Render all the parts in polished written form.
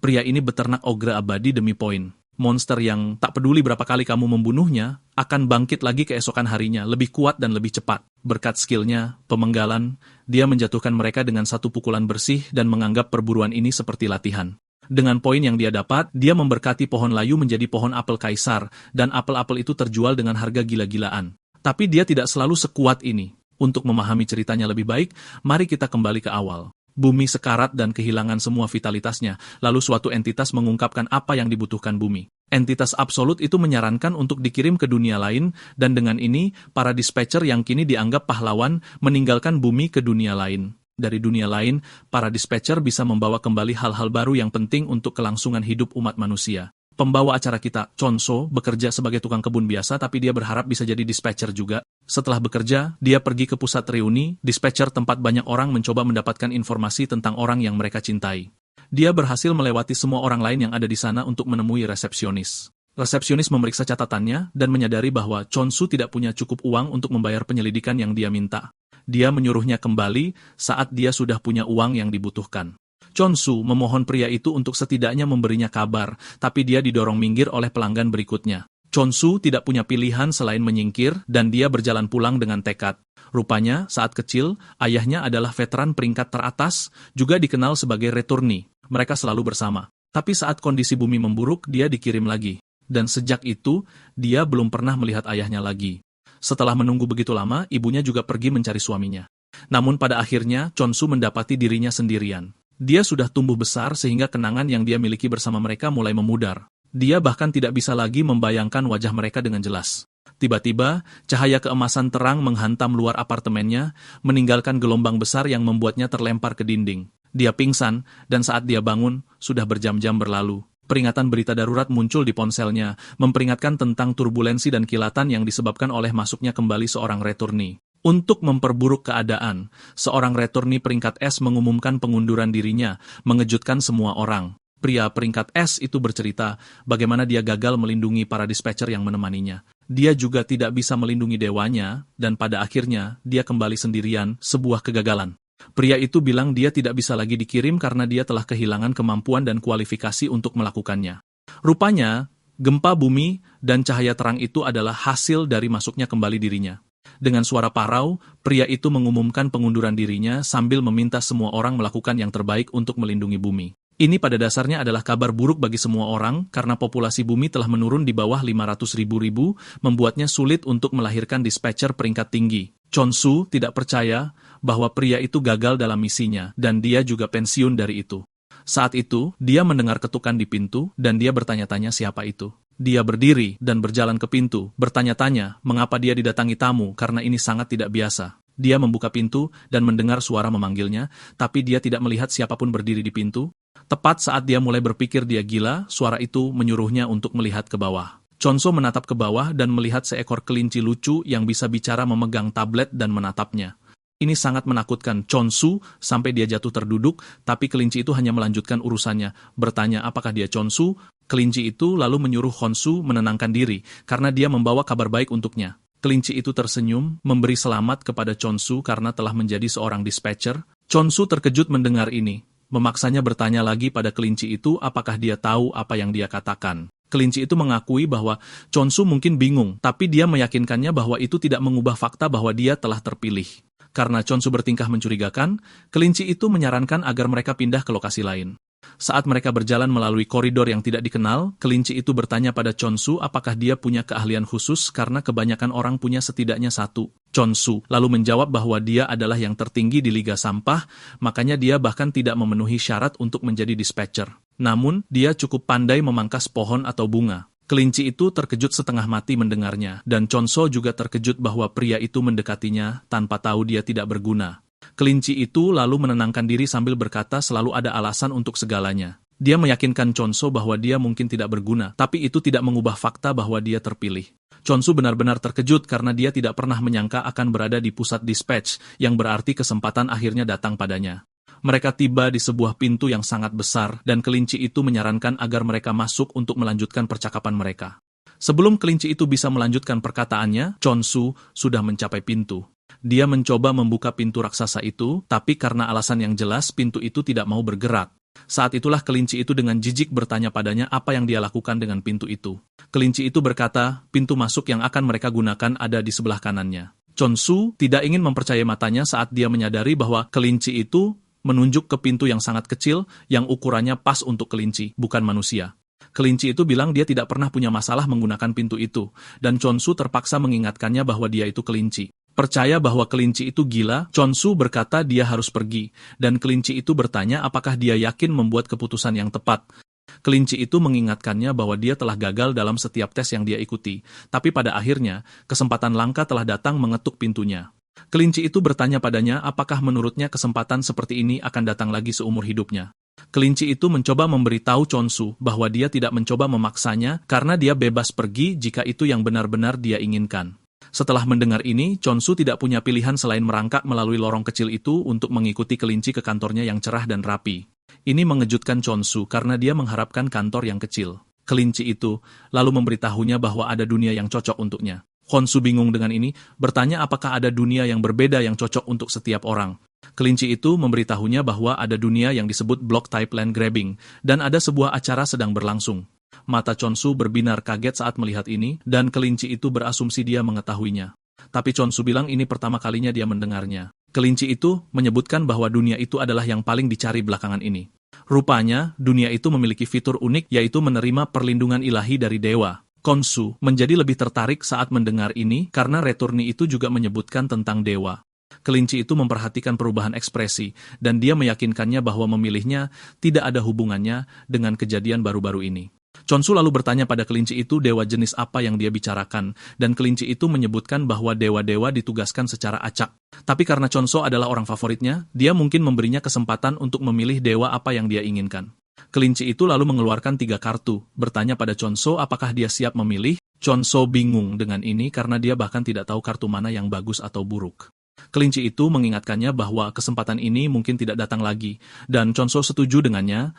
Pria ini beternak ogre abadi demi poin. Monster yang tak peduli berapa kali kamu membunuhnya, akan bangkit lagi keesokan harinya, lebih kuat dan lebih cepat. Berkat skillnya, pemenggalan, dia menjatuhkan mereka dengan satu pukulan bersih dan menganggap perburuan ini seperti latihan. Dengan poin yang dia dapat, dia memberkati pohon layu menjadi pohon apel kaisar, dan apel-apel itu terjual dengan harga gila-gilaan. Tapi dia tidak selalu sekuat ini. Untuk memahami ceritanya lebih baik, mari kita kembali ke awal. Bumi sekarat dan kehilangan semua vitalitasnya, lalu suatu entitas mengungkapkan apa yang dibutuhkan bumi. Entitas absolut itu menyarankan untuk dikirim ke dunia lain, dan dengan ini, para dispatcher yang kini dianggap pahlawan meninggalkan bumi ke dunia lain. Dari dunia lain, para dispatcher bisa membawa kembali hal-hal baru yang penting untuk kelangsungan hidup umat manusia. Pembawa acara kita, Chonso, bekerja sebagai tukang kebun biasa tapi dia berharap bisa jadi dispatcher juga. Setelah bekerja, dia pergi ke pusat reuni, dispatcher tempat banyak orang mencoba mendapatkan informasi tentang orang yang mereka cintai. Dia berhasil melewati semua orang lain yang ada di sana untuk menemui resepsionis. Resepsionis memeriksa catatannya dan menyadari bahwa Chonsu tidak punya cukup uang untuk membayar penyelidikan yang dia minta. Dia menyuruhnya kembali saat dia sudah punya uang yang dibutuhkan. Chonsu memohon pria itu untuk setidaknya memberinya kabar, tapi dia didorong minggir oleh pelanggan berikutnya. Chonsu tidak punya pilihan selain menyingkir, dan dia berjalan pulang dengan tekad. Rupanya, saat kecil, ayahnya adalah veteran peringkat teratas, juga dikenal sebagai returnee. Mereka selalu bersama. Tapi saat kondisi bumi memburuk, dia dikirim lagi. Dan sejak itu, dia belum pernah melihat ayahnya lagi. Setelah menunggu begitu lama, ibunya juga pergi mencari suaminya. Namun pada akhirnya, Chonsu mendapati dirinya sendirian. Dia sudah tumbuh besar sehingga kenangan yang dia miliki bersama mereka mulai memudar. Dia bahkan tidak bisa lagi membayangkan wajah mereka dengan jelas. Tiba-tiba, cahaya keemasan terang menghantam luar apartemennya, meninggalkan gelombang besar yang membuatnya terlempar ke dinding. Dia pingsan, dan saat dia bangun, sudah berjam-jam berlalu. Peringatan berita darurat muncul di ponselnya, memperingatkan tentang turbulensi dan kilatan yang disebabkan oleh masuknya kembali seorang returnee. Untuk memperburuk keadaan, seorang returnee peringkat S mengumumkan pengunduran dirinya, mengejutkan semua orang. Pria peringkat S itu bercerita bagaimana dia gagal melindungi para dispatcher yang menemaninya. Dia juga tidak bisa melindungi dewanya, dan pada akhirnya dia kembali sendirian, sebuah kegagalan. Pria itu bilang dia tidak bisa lagi dikirim karena dia telah kehilangan kemampuan dan kualifikasi untuk melakukannya. Rupanya, gempa bumi dan cahaya terang itu adalah hasil dari masuknya kembali dirinya. Dengan suara parau, pria itu mengumumkan pengunduran dirinya sambil meminta semua orang melakukan yang terbaik untuk melindungi bumi. Ini pada dasarnya adalah kabar buruk bagi semua orang karena populasi bumi telah menurun di bawah 500.000, membuatnya sulit untuk melahirkan dispatcher peringkat tinggi. Chonsu tidak percaya bahwa pria itu gagal dalam misinya dan dia juga pensiun dari itu. Saat itu, dia mendengar ketukan di pintu dan dia bertanya-tanya siapa itu. Dia berdiri dan berjalan ke pintu, bertanya-tanya mengapa dia didatangi tamu karena ini sangat tidak biasa. Dia membuka pintu dan mendengar suara memanggilnya, tapi dia tidak melihat siapapun berdiri di pintu. Tepat saat dia mulai berpikir dia gila, suara itu menyuruhnya untuk melihat ke bawah. Chonso menatap ke bawah dan melihat seekor kelinci lucu yang bisa bicara memegang tablet dan menatapnya. Ini sangat menakutkan Chonsu sampai dia jatuh terduduk, tapi kelinci itu hanya melanjutkan urusannya, bertanya apakah dia Chonsu. Kelinci itu lalu menyuruh Chonsu menenangkan diri, karena dia membawa kabar baik untuknya. Kelinci itu tersenyum, memberi selamat kepada Chonsu karena telah menjadi seorang dispatcher. Chonsu terkejut mendengar ini, memaksanya bertanya lagi pada kelinci itu apakah dia tahu apa yang dia katakan. Kelinci itu mengakui bahwa Chonsu mungkin bingung, tapi dia meyakinkannya bahwa itu tidak mengubah fakta bahwa dia telah terpilih. Karena Chonsu bertingkah mencurigakan, kelinci itu menyarankan agar mereka pindah ke lokasi lain. Saat mereka berjalan melalui koridor yang tidak dikenal, kelinci itu bertanya pada Chonsu apakah dia punya keahlian khusus karena kebanyakan orang punya setidaknya satu. Chonsu lalu menjawab bahwa dia adalah yang tertinggi di Liga Sampah, makanya dia bahkan tidak memenuhi syarat untuk menjadi dispatcher. Namun, dia cukup pandai memangkas pohon atau bunga. Kelinci itu terkejut setengah mati mendengarnya, dan Chonsu juga terkejut bahwa pria itu mendekatinya tanpa tahu dia tidak berguna. Kelinci itu lalu menenangkan diri sambil berkata selalu ada alasan untuk segalanya. Dia meyakinkan Chonsu bahwa dia mungkin tidak berguna, tapi itu tidak mengubah fakta bahwa dia terpilih. Chonsu benar-benar terkejut karena dia tidak pernah menyangka akan berada di pusat dispatch, yang berarti kesempatan akhirnya datang padanya. Mereka tiba di sebuah pintu yang sangat besar, dan kelinci itu menyarankan agar mereka masuk untuk melanjutkan percakapan mereka. Sebelum kelinci itu bisa melanjutkan perkataannya, Chonsu sudah mencapai pintu. Dia mencoba membuka pintu raksasa itu, tapi karena alasan yang jelas pintu itu tidak mau bergerak. Saat itulah kelinci itu dengan jijik bertanya padanya apa yang dia lakukan dengan pintu itu. Kelinci itu berkata, pintu masuk yang akan mereka gunakan ada di sebelah kanannya. Chonsu tidak ingin mempercayai matanya saat dia menyadari bahwa kelinci itu menunjuk ke pintu yang sangat kecil yang ukurannya pas untuk kelinci, bukan manusia. Kelinci itu bilang dia tidak pernah punya masalah menggunakan pintu itu, dan Chonsu terpaksa mengingatkannya bahwa dia itu kelinci. Percaya bahwa kelinci itu gila, Chonsu berkata dia harus pergi, dan kelinci itu bertanya apakah dia yakin membuat keputusan yang tepat. Kelinci itu mengingatkannya bahwa dia telah gagal dalam setiap tes yang dia ikuti, tapi pada akhirnya, kesempatan langka telah datang mengetuk pintunya. Kelinci itu bertanya padanya apakah menurutnya kesempatan seperti ini akan datang lagi seumur hidupnya. Kelinci itu mencoba memberitahu Chonsu bahwa dia tidak mencoba memaksanya karena dia bebas pergi jika itu yang benar-benar dia inginkan. Setelah mendengar ini, Chonsu tidak punya pilihan selain merangkak melalui lorong kecil itu untuk mengikuti kelinci ke kantornya yang cerah dan rapi. Ini mengejutkan Chonsu karena dia mengharapkan kantor yang kecil. Kelinci itu lalu memberitahunya bahwa ada dunia yang cocok untuknya. Chonsu bingung dengan ini, bertanya apakah ada dunia yang berbeda yang cocok untuk setiap orang. Kelinci itu memberitahunya bahwa ada dunia yang disebut Block Type Land Grabbing, dan ada sebuah acara sedang berlangsung. Mata Chonsu berbinar kaget saat melihat ini, dan kelinci itu berasumsi dia mengetahuinya. Tapi Chonsu bilang ini pertama kalinya dia mendengarnya. Kelinci itu menyebutkan bahwa dunia itu adalah yang paling dicari belakangan ini. Rupanya, dunia itu memiliki fitur unik yaitu menerima perlindungan ilahi dari dewa. Chonsu menjadi lebih tertarik saat mendengar ini karena returni itu juga menyebutkan tentang dewa. Kelinci itu memperhatikan perubahan ekspresi, dan dia meyakinkannya bahwa memilihnya tidak ada hubungannya dengan kejadian baru-baru ini. Chonsu lalu bertanya pada kelinci itu dewa jenis apa yang dia bicarakan, dan kelinci itu menyebutkan bahwa dewa-dewa ditugaskan secara acak. Tapi karena Chonsu adalah orang favoritnya, dia mungkin memberinya kesempatan untuk memilih dewa apa yang dia inginkan. Kelinci itu lalu mengeluarkan 3 kartu, bertanya pada Chonsu apakah dia siap memilih. Chonsu bingung dengan ini karena dia bahkan tidak tahu kartu mana yang bagus atau buruk. Kelinci itu mengingatkannya bahwa kesempatan ini mungkin tidak datang lagi, dan Chonsu setuju dengannya.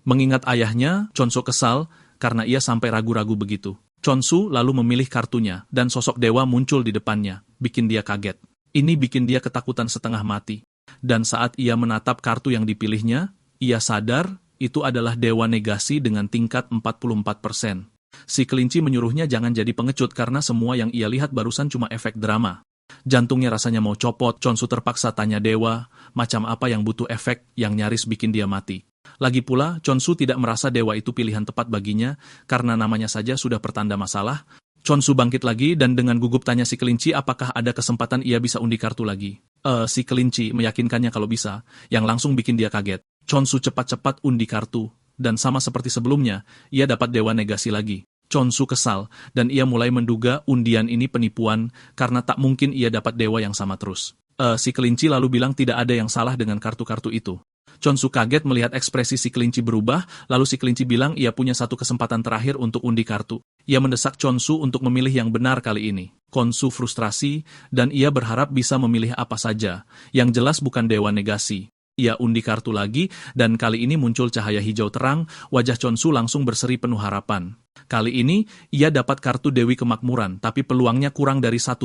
Mengingat ayahnya, Chonsu kesal karena ia sampai ragu-ragu begitu. Chonsu lalu memilih kartunya, dan sosok dewa muncul di depannya, bikin dia kaget. Ini bikin dia ketakutan setengah mati. Dan saat ia menatap kartu yang dipilihnya, ia sadar itu adalah dewa negasi dengan tingkat 44%. Si kelinci menyuruhnya jangan jadi pengecut karena semua yang ia lihat barusan cuma efek drama. Jantungnya rasanya mau copot, Chonsu terpaksa tanya dewa, macam apa yang butuh efek yang nyaris bikin dia mati. Lagi pula, Chonsu tidak merasa dewa itu pilihan tepat baginya, karena namanya saja sudah pertanda masalah. Chonsu bangkit lagi dan dengan gugup tanya si kelinci apakah ada kesempatan ia bisa undi kartu lagi. Si kelinci meyakinkannya kalau bisa, yang langsung bikin dia kaget. Chonsu cepat-cepat undi kartu, dan sama seperti sebelumnya, ia dapat dewa negasi lagi. Chonsu kesal, dan ia mulai menduga undian ini penipuan karena tak mungkin ia dapat dewa yang sama terus. Si kelinci lalu bilang tidak ada yang salah dengan kartu-kartu itu. Chonsu kaget melihat ekspresi si kelinci berubah, lalu si kelinci bilang ia punya satu kesempatan terakhir untuk undi kartu. Ia mendesak Chonsu untuk memilih yang benar kali ini. Chonsu frustrasi, dan ia berharap bisa memilih apa saja, yang jelas bukan dewa negasi. Ia undi kartu lagi, dan kali ini muncul cahaya hijau terang, wajah Chonsu langsung berseri penuh harapan. Kali ini, ia dapat kartu Dewi Kemakmuran, tapi peluangnya kurang dari 1%.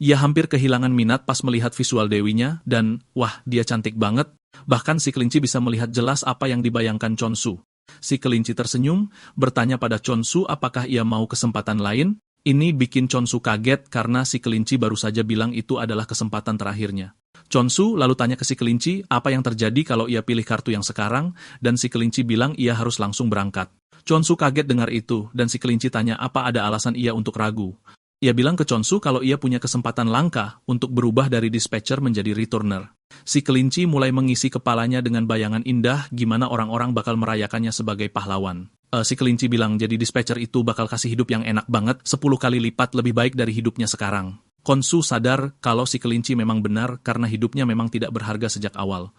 Ia hampir kehilangan minat pas melihat visual dewinya, dan wah, dia cantik banget. Bahkan si kelinci bisa melihat jelas apa yang dibayangkan Chonsu. Si kelinci tersenyum, bertanya pada Chonsu apakah ia mau kesempatan lain. Ini bikin Chonsu kaget karena si kelinci baru saja bilang itu adalah kesempatan terakhirnya. Chonsu lalu tanya ke si kelinci apa yang terjadi kalau ia pilih kartu yang sekarang, dan si kelinci bilang ia harus langsung berangkat. Chonsu kaget dengar itu, dan si kelinci tanya apa ada alasan ia untuk ragu. Ia bilang ke Chonsu kalau ia punya kesempatan langka untuk berubah dari dispatcher menjadi returner. Si kelinci mulai mengisi kepalanya dengan bayangan indah gimana orang-orang bakal merayakannya sebagai pahlawan. Si kelinci bilang jadi dispatcher itu bakal kasih hidup yang enak banget, 10 kali lipat lebih baik dari hidupnya sekarang. Chonsu sadar kalau si kelinci memang benar karena hidupnya memang tidak berharga sejak awal.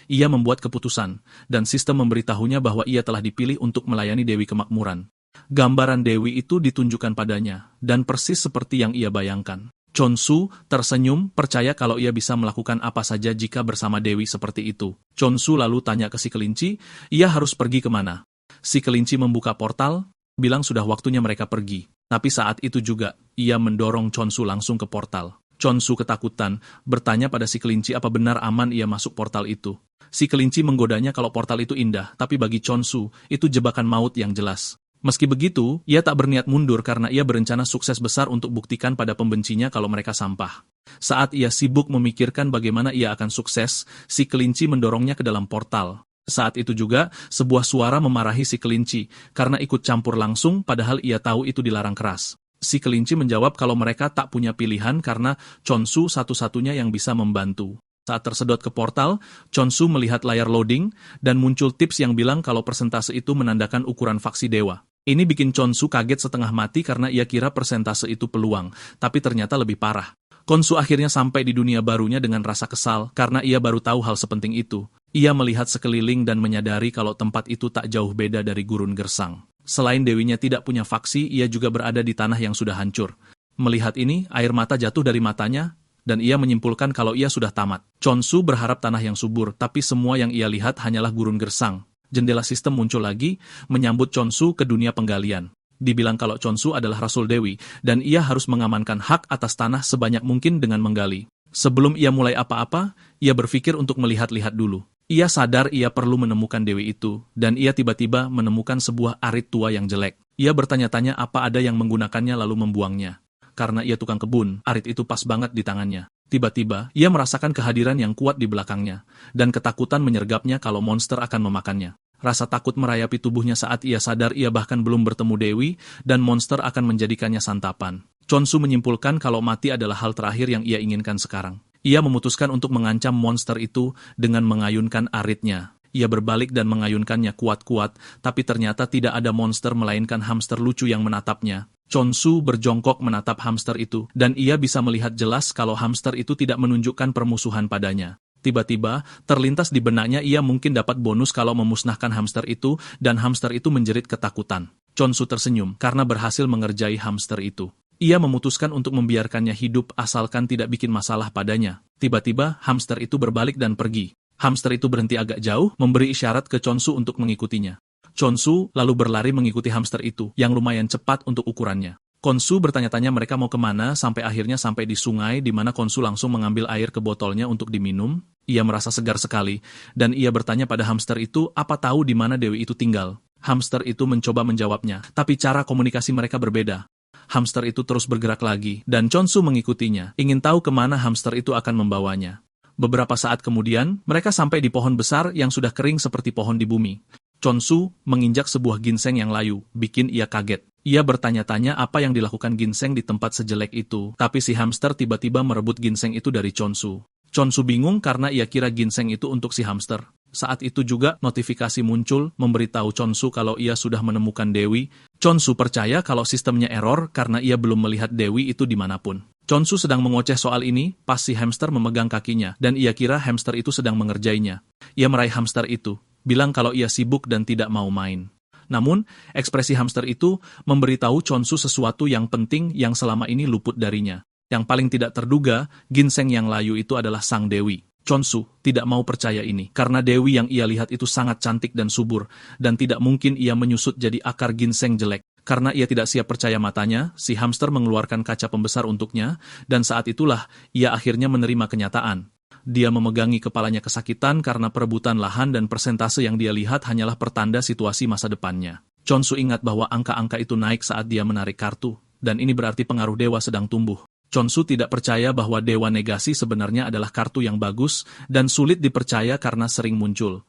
Ia membuat keputusan, dan sistem memberitahunya bahwa ia telah dipilih untuk melayani Dewi Kemakmuran. Gambaran Dewi itu ditunjukkan padanya, dan persis seperti yang ia bayangkan. Chonsu tersenyum, percaya kalau ia bisa melakukan apa saja jika bersama Dewi seperti itu. Chonsu lalu tanya ke si kelinci, ia harus pergi kemana? Si kelinci membuka portal, bilang sudah waktunya mereka pergi. Tapi saat itu juga, ia mendorong Chonsu langsung ke portal. Chonsu ketakutan, bertanya pada si kelinci apa benar aman ia masuk portal itu. Si kelinci menggodanya kalau portal itu indah, tapi bagi Chonsu, itu jebakan maut yang jelas. Meski begitu, ia tak berniat mundur karena ia berencana sukses besar untuk buktikan pada pembencinya kalau mereka sampah. Saat ia sibuk memikirkan bagaimana ia akan sukses, si kelinci mendorongnya ke dalam portal. Saat itu juga, sebuah suara memarahi si kelinci, karena ikut campur langsung padahal ia tahu itu dilarang keras. Si kelinci menjawab kalau mereka tak punya pilihan karena Chonsu satu-satunya yang bisa membantu. Saat tersedot ke portal, Chonsu melihat layar loading, dan muncul tips yang bilang kalau persentase itu menandakan ukuran faksi dewa. Ini bikin Chonsu kaget setengah mati karena ia kira persentase itu peluang, tapi ternyata lebih parah. Chonsu akhirnya sampai di dunia barunya dengan rasa kesal karena ia baru tahu hal sepenting itu. Ia melihat sekeliling dan menyadari kalau tempat itu tak jauh beda dari gurun gersang. Selain dewinya tidak punya faksi, ia juga berada di tanah yang sudah hancur. Melihat ini, air mata jatuh dari matanya, dan ia menyimpulkan kalau ia sudah tamat. Chonsu berharap tanah yang subur, tapi semua yang ia lihat hanyalah gurun gersang. Jendela sistem muncul lagi, menyambut Chonsu ke dunia penggalian. Dibilang kalau Chonsu adalah Rasul Dewi, dan ia harus mengamankan hak atas tanah sebanyak mungkin dengan menggali. Sebelum ia mulai apa-apa, ia berpikir untuk melihat-lihat dulu. Ia sadar ia perlu menemukan Dewi itu, dan ia tiba-tiba menemukan sebuah arit tua yang jelek. Ia bertanya-tanya apa ada yang menggunakannya lalu membuangnya. Karena ia tukang kebun, arit itu pas banget di tangannya. Tiba-tiba, ia merasakan kehadiran yang kuat di belakangnya, dan ketakutan menyergapnya kalau monster akan memakannya. Rasa takut merayapi tubuhnya saat ia sadar ia bahkan belum bertemu Dewi, dan monster akan menjadikannya santapan. Chonsu menyimpulkan kalau mati adalah hal terakhir yang ia inginkan sekarang. Ia memutuskan untuk mengancam monster itu dengan mengayunkan aritnya. Ia berbalik dan mengayunkannya kuat-kuat, tapi ternyata tidak ada monster melainkan hamster lucu yang menatapnya. Chonsu berjongkok menatap hamster itu, dan ia bisa melihat jelas kalau hamster itu tidak menunjukkan permusuhan padanya. Tiba-tiba, terlintas di benaknya ia mungkin dapat bonus kalau memusnahkan hamster itu, dan hamster itu menjerit ketakutan. Chonsu tersenyum karena berhasil mengerjai hamster itu. Ia memutuskan untuk membiarkannya hidup asalkan tidak bikin masalah padanya. Tiba-tiba, hamster itu berbalik dan pergi. Hamster itu berhenti agak jauh, memberi isyarat ke Chonsu untuk mengikutinya. Chonsu lalu berlari mengikuti hamster itu, yang lumayan cepat untuk ukurannya. Chonsu bertanya-tanya mereka mau kemana sampai akhirnya sampai di sungai di mana Chonsu langsung mengambil air ke botolnya untuk diminum. Ia merasa segar sekali, dan ia bertanya pada hamster itu apa tahu di mana Dewi itu tinggal. Hamster itu mencoba menjawabnya, tapi cara komunikasi mereka berbeda. Hamster itu terus bergerak lagi, dan Chonsu mengikutinya, ingin tahu kemana hamster itu akan membawanya. Beberapa saat kemudian, mereka sampai di pohon besar yang sudah kering seperti pohon di bumi. Chonsu menginjak sebuah ginseng yang layu, bikin ia kaget. Ia bertanya-tanya apa yang dilakukan ginseng di tempat sejelek itu, tapi si hamster tiba-tiba merebut ginseng itu dari Chonsu. Chonsu bingung karena ia kira ginseng itu untuk si hamster. Saat itu juga notifikasi muncul memberitahu Chonsu kalau ia sudah menemukan Dewi. Chonsu percaya kalau sistemnya error karena ia belum melihat Dewi itu dimanapun. Chonsu sedang mengoceh soal ini pas si hamster memegang kakinya dan ia kira hamster itu sedang mengerjainya. Ia meraih hamster itu, bilang kalau ia sibuk dan tidak mau main. Namun, ekspresi hamster itu memberitahu Chonsu sesuatu yang penting yang selama ini luput darinya. Yang paling tidak terduga, ginseng yang layu itu adalah sang Dewi. Chonsu tidak mau percaya ini, karena Dewi yang ia lihat itu sangat cantik dan subur, dan tidak mungkin ia menyusut jadi akar ginseng jelek. Karena ia tidak siap percaya matanya, si hamster mengeluarkan kaca pembesar untuknya, dan saat itulah ia akhirnya menerima kenyataan. Dia memegangi kepalanya kesakitan karena perebutan lahan dan persentase yang dia lihat hanyalah pertanda situasi masa depannya. Chonsu ingat bahwa angka-angka itu naik saat dia menarik kartu, dan ini berarti pengaruh dewa sedang tumbuh. Chonsu tidak percaya bahwa dewa negasi sebenarnya adalah kartu yang bagus dan sulit dipercaya karena sering muncul.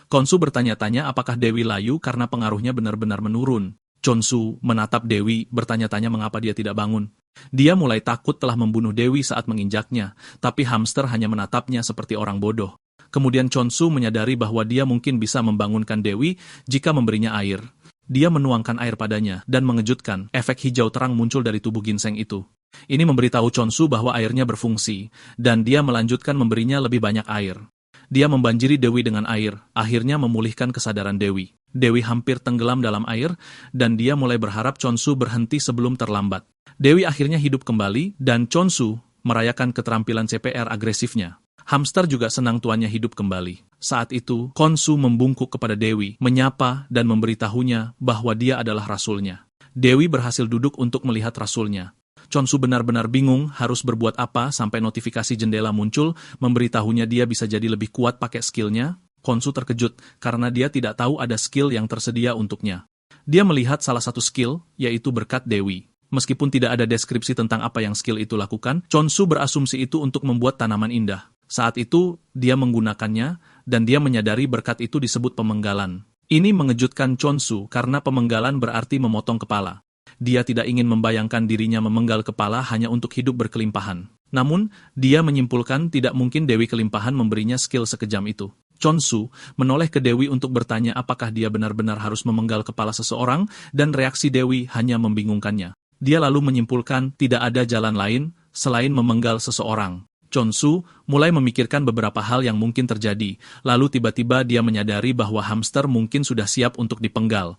Chonsu bertanya-tanya apakah Dewi layu karena pengaruhnya benar-benar menurun. Chonsu menatap Dewi, bertanya-tanya mengapa dia tidak bangun. Dia mulai takut telah membunuh Dewi saat menginjaknya, tapi hamster hanya menatapnya seperti orang bodoh. Kemudian Chonsu menyadari bahwa dia mungkin bisa membangunkan Dewi jika memberinya air. Dia menuangkan air padanya, dan mengejutkan, efek hijau terang muncul dari tubuh ginseng itu. Ini memberitahu Chonsu bahwa airnya berfungsi, dan dia melanjutkan memberinya lebih banyak air. Dia membanjiri Dewi dengan air, akhirnya memulihkan kesadaran Dewi. Dewi hampir tenggelam dalam air, dan dia mulai berharap Chonsu berhenti sebelum terlambat. Dewi akhirnya hidup kembali, dan Chonsu merayakan keterampilan CPR agresifnya. Hamster juga senang tuannya hidup kembali. Saat itu, Chonsu membungkuk kepada Dewi, menyapa dan memberitahunya bahwa dia adalah rasulnya. Dewi berhasil duduk untuk melihat rasulnya. Chonsu benar-benar bingung harus berbuat apa sampai notifikasi jendela muncul, memberitahunya dia bisa jadi lebih kuat pakai skillnya. Khonsu terkejut karena dia tidak tahu ada skill yang tersedia untuknya. Dia melihat salah satu skill, yaitu berkat Dewi. Meskipun tidak ada deskripsi tentang apa yang skill itu lakukan, Chonsu berasumsi itu untuk membuat tanaman indah. Saat itu, dia menggunakannya, dan dia menyadari berkat itu disebut pemenggalan. Ini mengejutkan Chonsu karena pemenggalan berarti memotong kepala. Dia tidak ingin membayangkan dirinya memenggal kepala hanya untuk hidup berkelimpahan. Namun, dia menyimpulkan tidak mungkin Dewi Kelimpahan memberinya skill sekejam itu. Chonsu menoleh ke Dewi untuk bertanya apakah dia benar-benar harus memenggal kepala seseorang, dan reaksi Dewi hanya membingungkannya. Dia lalu menyimpulkan tidak ada jalan lain selain memenggal seseorang. Chonsu mulai memikirkan beberapa hal yang mungkin terjadi, lalu tiba-tiba dia menyadari bahwa hamster mungkin sudah siap untuk dipenggal.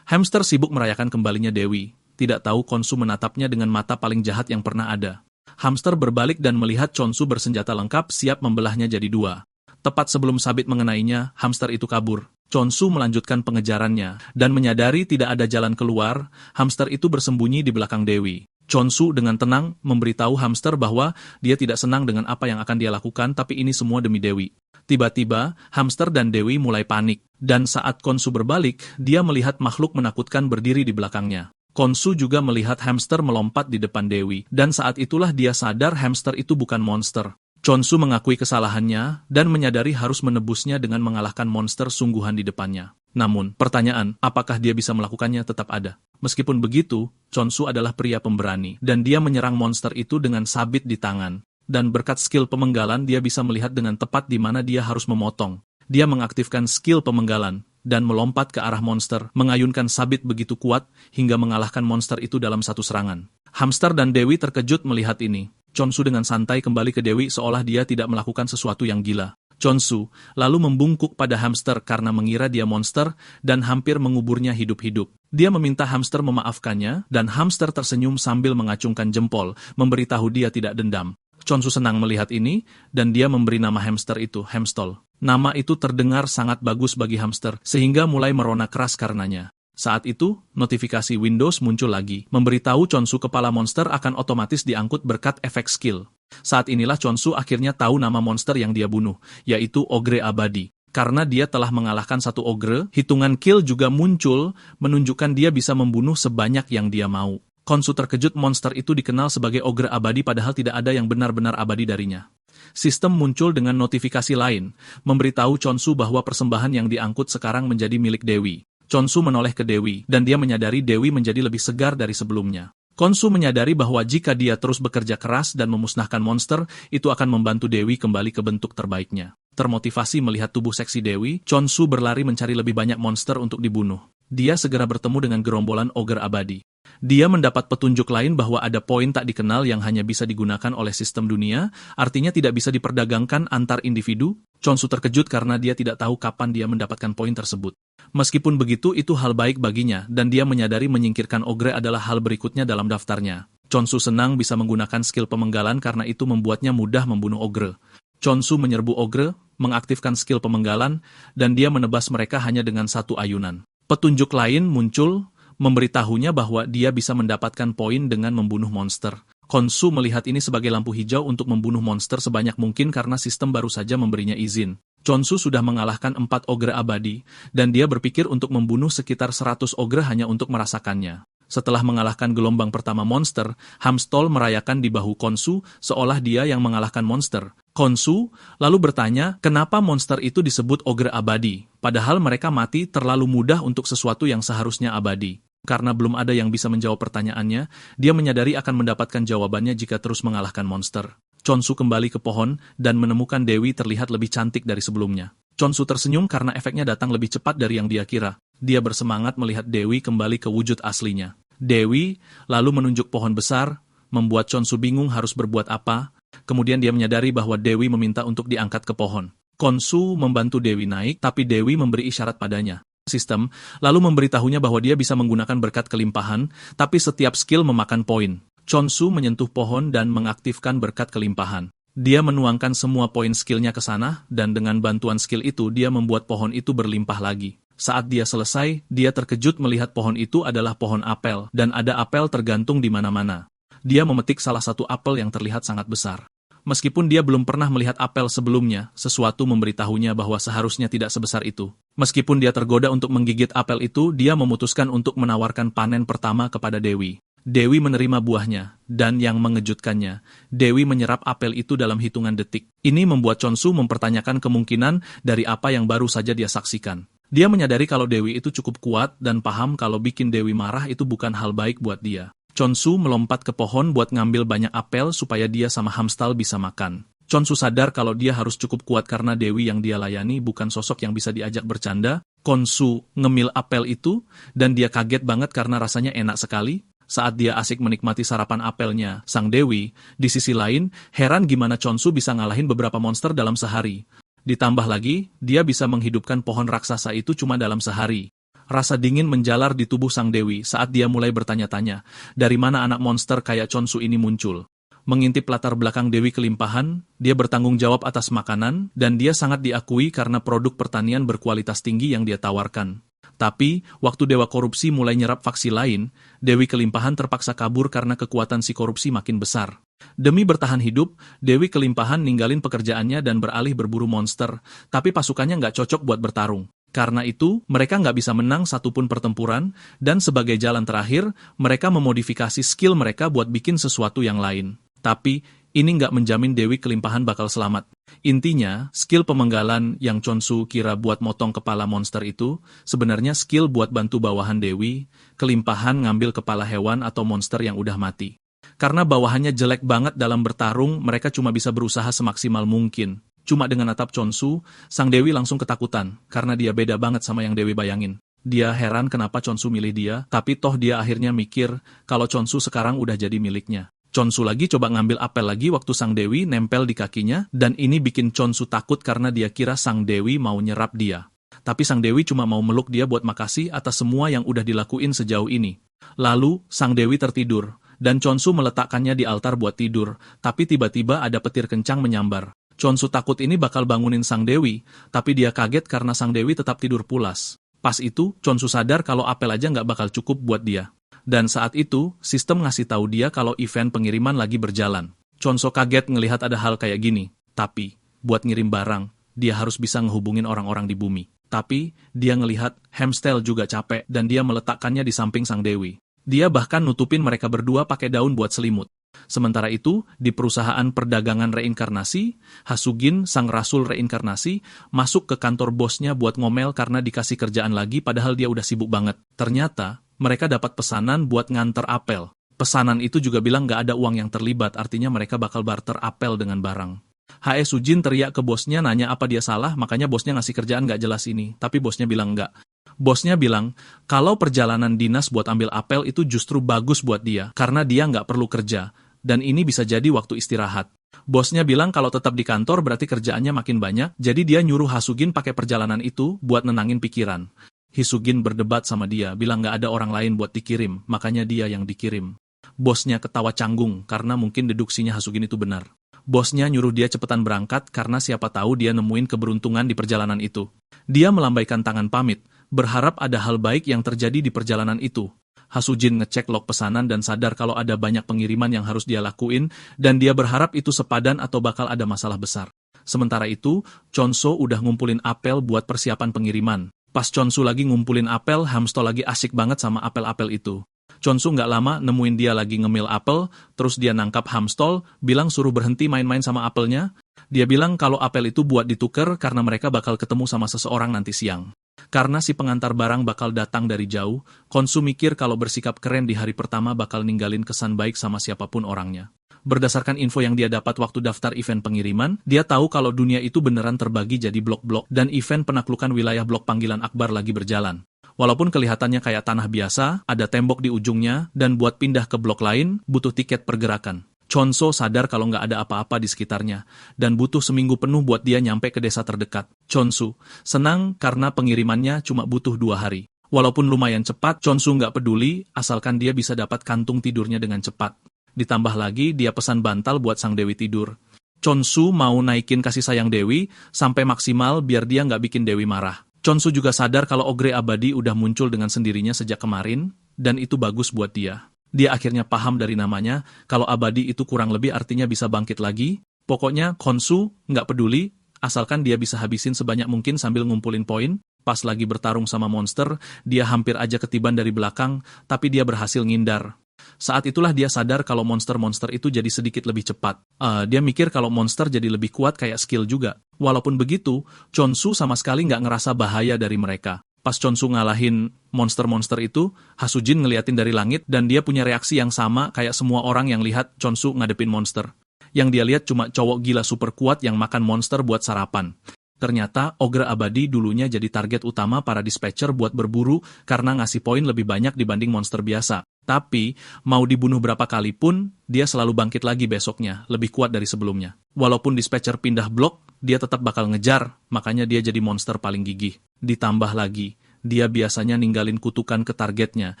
Hamster sibuk merayakan kembalinya Dewi, tidak tahu Khonsu menatapnya dengan mata paling jahat yang pernah ada. Hamster berbalik dan melihat Chonsu bersenjata lengkap siap membelahnya jadi dua. Tepat sebelum sabit mengenainya, hamster itu kabur. Chonsu melanjutkan pengejarannya, dan menyadari tidak ada jalan keluar, hamster itu bersembunyi di belakang Dewi. Chonsu dengan tenang memberitahu hamster bahwa dia tidak senang dengan apa yang akan dia lakukan, tapi ini semua demi Dewi. Tiba-tiba, hamster dan Dewi mulai panik, dan saat Khonsu berbalik, dia melihat makhluk menakutkan berdiri di belakangnya. Khonsu juga melihat hamster melompat di depan Dewi, dan saat itulah dia sadar hamster itu bukan monster. Chonsu mengakui kesalahannya dan menyadari harus menebusnya dengan mengalahkan monster sungguhan di depannya. Namun, pertanyaan, apakah dia bisa melakukannya tetap ada. Meskipun begitu, Chonsu adalah pria pemberani, dan dia menyerang monster itu dengan sabit di tangan. Dan berkat skill pemenggalan, dia bisa melihat dengan tepat di mana dia harus memotong. Dia mengaktifkan skill pemenggalan, dan melompat ke arah monster, mengayunkan sabit begitu kuat, hingga mengalahkan monster itu dalam satu serangan. Hamster dan Dewi terkejut melihat ini. Chonsu dengan santai kembali ke Dewi seolah dia tidak melakukan sesuatu yang gila. Chonsu lalu membungkuk pada hamster karena mengira dia monster dan hampir menguburnya hidup-hidup. Dia meminta hamster memaafkannya dan hamster tersenyum sambil mengacungkan jempol, memberitahu dia tidak dendam. Chonsu senang melihat ini dan dia memberi nama hamster itu Hamstol. Nama itu terdengar sangat bagus bagi hamster sehingga mulai merona keras karenanya. Saat itu, notifikasi Windows muncul lagi, memberitahu Chonsu kepala monster akan otomatis diangkut berkat efek skill. Saat inilah Chonsu akhirnya tahu nama monster yang dia bunuh, yaitu Ogre Abadi. Karena dia telah mengalahkan satu ogre, hitungan kill juga muncul, menunjukkan dia bisa membunuh sebanyak yang dia mau. Khonsu terkejut monster itu dikenal sebagai Ogre Abadi padahal tidak ada yang benar-benar abadi darinya. Sistem muncul dengan notifikasi lain, memberitahu Chonsu bahwa persembahan yang diangkut sekarang menjadi milik Dewi. Chonsu menoleh ke Dewi, dan dia menyadari Dewi menjadi lebih segar dari sebelumnya. Khonsu menyadari bahwa jika dia terus bekerja keras dan memusnahkan monster, itu akan membantu Dewi kembali ke bentuk terbaiknya. Termotivasi melihat tubuh seksi Dewi, Chonsu berlari mencari lebih banyak monster untuk dibunuh. Dia segera bertemu dengan gerombolan Ogre Abadi. Dia mendapat petunjuk lain bahwa ada poin tak dikenal yang hanya bisa digunakan oleh sistem dunia, artinya tidak bisa diperdagangkan antar individu. Chonsu terkejut karena dia tidak tahu kapan dia mendapatkan poin tersebut. Meskipun begitu, itu hal baik baginya, dan dia menyadari menyingkirkan ogre adalah hal berikutnya dalam daftarnya. Chonsu senang bisa menggunakan skill pemenggalan karena itu membuatnya mudah membunuh ogre. Chonsu menyerbu ogre, mengaktifkan skill pemenggalan, dan dia menebas mereka hanya dengan satu ayunan. Petunjuk lain muncul, memberitahunya bahwa dia bisa mendapatkan poin dengan membunuh monster. Khonsu melihat ini sebagai lampu hijau untuk membunuh monster sebanyak mungkin karena sistem baru saja memberinya izin. Chonsu sudah mengalahkan 4 ogre abadi, dan dia berpikir untuk membunuh sekitar 100 ogre hanya untuk merasakannya. Setelah mengalahkan gelombang pertama monster, Hamstol merayakan di bahu Khonsu seolah dia yang mengalahkan monster. Khonsu lalu bertanya kenapa monster itu disebut ogre abadi, padahal mereka mati terlalu mudah untuk sesuatu yang seharusnya abadi. Karena belum ada yang bisa menjawab pertanyaannya, dia menyadari akan mendapatkan jawabannya jika terus mengalahkan monster. Chonsu kembali ke pohon dan menemukan Dewi terlihat lebih cantik dari sebelumnya. Chonsu tersenyum karena efeknya datang lebih cepat dari yang dia kira. Dia bersemangat melihat Dewi kembali ke wujud aslinya. Dewi lalu menunjuk pohon besar, membuat Chonsu bingung harus berbuat apa. Kemudian dia menyadari bahwa Dewi meminta untuk diangkat ke pohon. Khonsu membantu Dewi naik, tapi Dewi memberi isyarat padanya. Sistem lalu memberitahunya bahwa dia bisa menggunakan berkat kelimpahan, tapi setiap skill memakan poin. Chonsu menyentuh pohon dan mengaktifkan berkat kelimpahan. Dia menuangkan semua poin skillnya ke sana, dan dengan bantuan skill itu dia membuat pohon itu berlimpah lagi. Saat dia selesai, dia terkejut melihat pohon itu adalah pohon apel, dan ada apel tergantung di mana-mana. Dia memetik salah satu apel yang terlihat sangat besar. Meskipun dia belum pernah melihat apel sebelumnya, sesuatu memberitahunya bahwa seharusnya tidak sebesar itu. Meskipun dia tergoda untuk menggigit apel itu, dia memutuskan untuk menawarkan panen pertama kepada Dewi. Dewi menerima buahnya, dan yang mengejutkannya, Dewi menyerap apel itu dalam hitungan detik. Ini membuat Chonsu mempertanyakan kemungkinan dari apa yang baru saja dia saksikan. Dia menyadari kalau Dewi itu cukup kuat dan paham kalau bikin Dewi marah itu bukan hal baik buat dia. Chonsu melompat ke pohon buat ngambil banyak apel supaya dia sama Hamstal bisa makan. Chonsu sadar kalau dia harus cukup kuat karena Dewi yang dia layani bukan sosok yang bisa diajak bercanda. Chonsu ngemil apel itu, dan dia kaget banget karena rasanya enak sekali. Saat dia asik menikmati sarapan apelnya, sang Dewi, di sisi lain, heran gimana Chonsu bisa ngalahin beberapa monster dalam sehari. Ditambah lagi, dia bisa menghidupkan pohon raksasa itu cuma dalam sehari. Rasa dingin menjalar di tubuh sang Dewi saat dia mulai bertanya-tanya, dari mana anak monster kayak Chonsu ini muncul. Mengintip latar belakang Dewi Kelimpahan, dia bertanggung jawab atas makanan, dan dia sangat diakui karena produk pertanian berkualitas tinggi yang dia tawarkan. Tapi, waktu Dewa Korupsi mulai nyerap faksi lain, Dewi Kelimpahan terpaksa kabur karena kekuatan si korupsi makin besar. Demi bertahan hidup, Dewi Kelimpahan ninggalin pekerjaannya dan beralih berburu monster, tapi pasukannya nggak cocok buat bertarung. Karena itu, mereka nggak bisa menang satupun pertempuran, dan sebagai jalan terakhir, mereka memodifikasi skill mereka buat bikin sesuatu yang lain. Tapi, ini nggak menjamin Dewi Kelimpahan bakal selamat. Intinya, skill pemenggalan yang Chonsu kira buat motong kepala monster itu, sebenarnya skill buat bantu bawahan Dewi Kelimpahan ngambil kepala hewan atau monster yang udah mati. Karena bawahannya jelek banget dalam bertarung, mereka cuma bisa berusaha semaksimal mungkin. Cuma dengan natap Chonsu, sang Dewi langsung ketakutan, karena dia beda banget sama yang Dewi bayangin. Dia heran kenapa Chonsu milih dia, tapi toh dia akhirnya mikir kalau Chonsu sekarang udah jadi miliknya. Chonsu lagi coba ngambil apel lagi waktu sang Dewi nempel di kakinya, dan ini bikin Chonsu takut karena dia kira sang Dewi mau nyerap dia. Tapi sang Dewi cuma mau meluk dia buat makasih atas semua yang udah dilakuin sejauh ini. Lalu, sang Dewi tertidur, dan Chonsu meletakkannya di altar buat tidur, tapi tiba-tiba ada petir kencang menyambar. Chonsu takut ini bakal bangunin sang Dewi, tapi dia kaget karena sang Dewi tetap tidur pulas. Pas itu, Chonsu sadar kalau apel aja nggak bakal cukup buat dia. Dan saat itu, sistem ngasih tahu dia kalau event pengiriman lagi berjalan. Chonsu kaget ngelihat ada hal kayak gini. Tapi, buat ngirim barang, dia harus bisa ngehubungin orang-orang di bumi. Tapi, dia ngelihat Hamstal juga capek dan dia meletakkannya di samping sang Dewi. Dia bahkan nutupin mereka berdua pakai daun buat selimut. Sementara itu, di perusahaan perdagangan reinkarnasi, Hasugin, sang rasul reinkarnasi, masuk ke kantor bosnya buat ngomel karena dikasih kerjaan lagi padahal dia udah sibuk banget. Ternyata, mereka dapat pesanan buat nganter apel. Pesanan itu juga bilang nggak ada uang yang terlibat, artinya mereka bakal barter apel dengan barang. Hae Sujin teriak ke bosnya nanya apa dia salah, makanya bosnya ngasih kerjaan nggak jelas ini, tapi bosnya bilang nggak. Bosnya bilang, kalau perjalanan dinas buat ambil apel itu justru bagus buat dia, karena dia nggak perlu kerja, dan ini bisa jadi waktu istirahat. Bosnya bilang kalau tetap di kantor berarti kerjaannya makin banyak, jadi dia nyuruh Hasugin pakai perjalanan itu buat nenangin pikiran. Hisugin berdebat sama dia, bilang nggak ada orang lain buat dikirim, makanya dia yang dikirim. Bosnya ketawa canggung, karena mungkin deduksinya Hasugin itu benar. Bosnya nyuruh dia cepetan berangkat karena siapa tahu dia nemuin keberuntungan di perjalanan itu. Dia melambaikan tangan pamit, berharap ada hal baik yang terjadi di perjalanan itu. Hasujin ngecek log pesanan dan sadar kalau ada banyak pengiriman yang harus dia lakuin, dan dia berharap itu sepadan atau bakal ada masalah besar. Sementara itu, Chonsu udah ngumpulin apel buat persiapan pengiriman. Pas Chonsu lagi ngumpulin apel, Hamstal lagi asik banget sama apel-apel itu. Chonsu nggak lama nemuin dia lagi ngemil apel, terus dia nangkap Hamstal, bilang suruh berhenti main-main sama apelnya. Dia bilang kalau apel itu buat ditukar karena mereka bakal ketemu sama seseorang nanti siang. Karena si pengantar barang bakal datang dari jauh, Chonsu mikir kalau bersikap keren di hari pertama bakal ninggalin kesan baik sama siapapun orangnya. Berdasarkan info yang dia dapat waktu daftar event pengiriman, dia tahu kalau dunia itu beneran terbagi jadi blok-blok dan event penaklukan wilayah blok panggilan Akbar lagi berjalan. Walaupun kelihatannya kayak tanah biasa, ada tembok di ujungnya, dan buat pindah ke blok lain, butuh tiket pergerakan. Chonsu sadar kalau nggak ada apa-apa di sekitarnya, dan butuh seminggu penuh buat dia nyampe ke desa terdekat. Chonsu senang karena pengirimannya cuma butuh 2 hari. Walaupun lumayan cepat, Chonsu nggak peduli, asalkan dia bisa dapat kantung tidurnya dengan cepat. Ditambah lagi, dia pesan bantal buat sang Dewi tidur. Chonsu mau naikin kasih sayang Dewi, sampai maksimal biar dia nggak bikin Dewi marah. Chonsu juga sadar kalau Ogre Abadi udah muncul dengan sendirinya sejak kemarin, dan itu bagus buat dia. Dia akhirnya paham dari namanya, kalau abadi itu kurang lebih artinya bisa bangkit lagi. Pokoknya Khonsu nggak peduli, asalkan dia bisa habisin sebanyak mungkin sambil ngumpulin poin. Pas lagi bertarung sama monster, dia hampir aja ketiban dari belakang, tapi dia berhasil ngindar. Saat itulah dia sadar kalau monster-monster itu jadi sedikit lebih cepat. Dia mikir kalau monster jadi lebih kuat kayak skill juga. Walaupun begitu, Khonsu sama sekali nggak ngerasa bahaya dari mereka. Pas Khonsu ngalahin monster-monster itu, Hasujin ngeliatin dari langit dan dia punya reaksi yang sama kayak semua orang yang lihat Khonsu ngadepin monster. Yang dia lihat cuma cowok gila super kuat yang makan monster buat sarapan. Ternyata Ogre Abadi dulunya jadi target utama para dispatcher buat berburu karena ngasih poin lebih banyak dibanding monster biasa. Tapi, mau dibunuh berapa kali pun, dia selalu bangkit lagi besoknya, lebih kuat dari sebelumnya. Walaupun dispatcher pindah blok, dia tetap bakal ngejar, makanya dia jadi monster paling gigih. Ditambah lagi, dia biasanya ninggalin kutukan ke targetnya,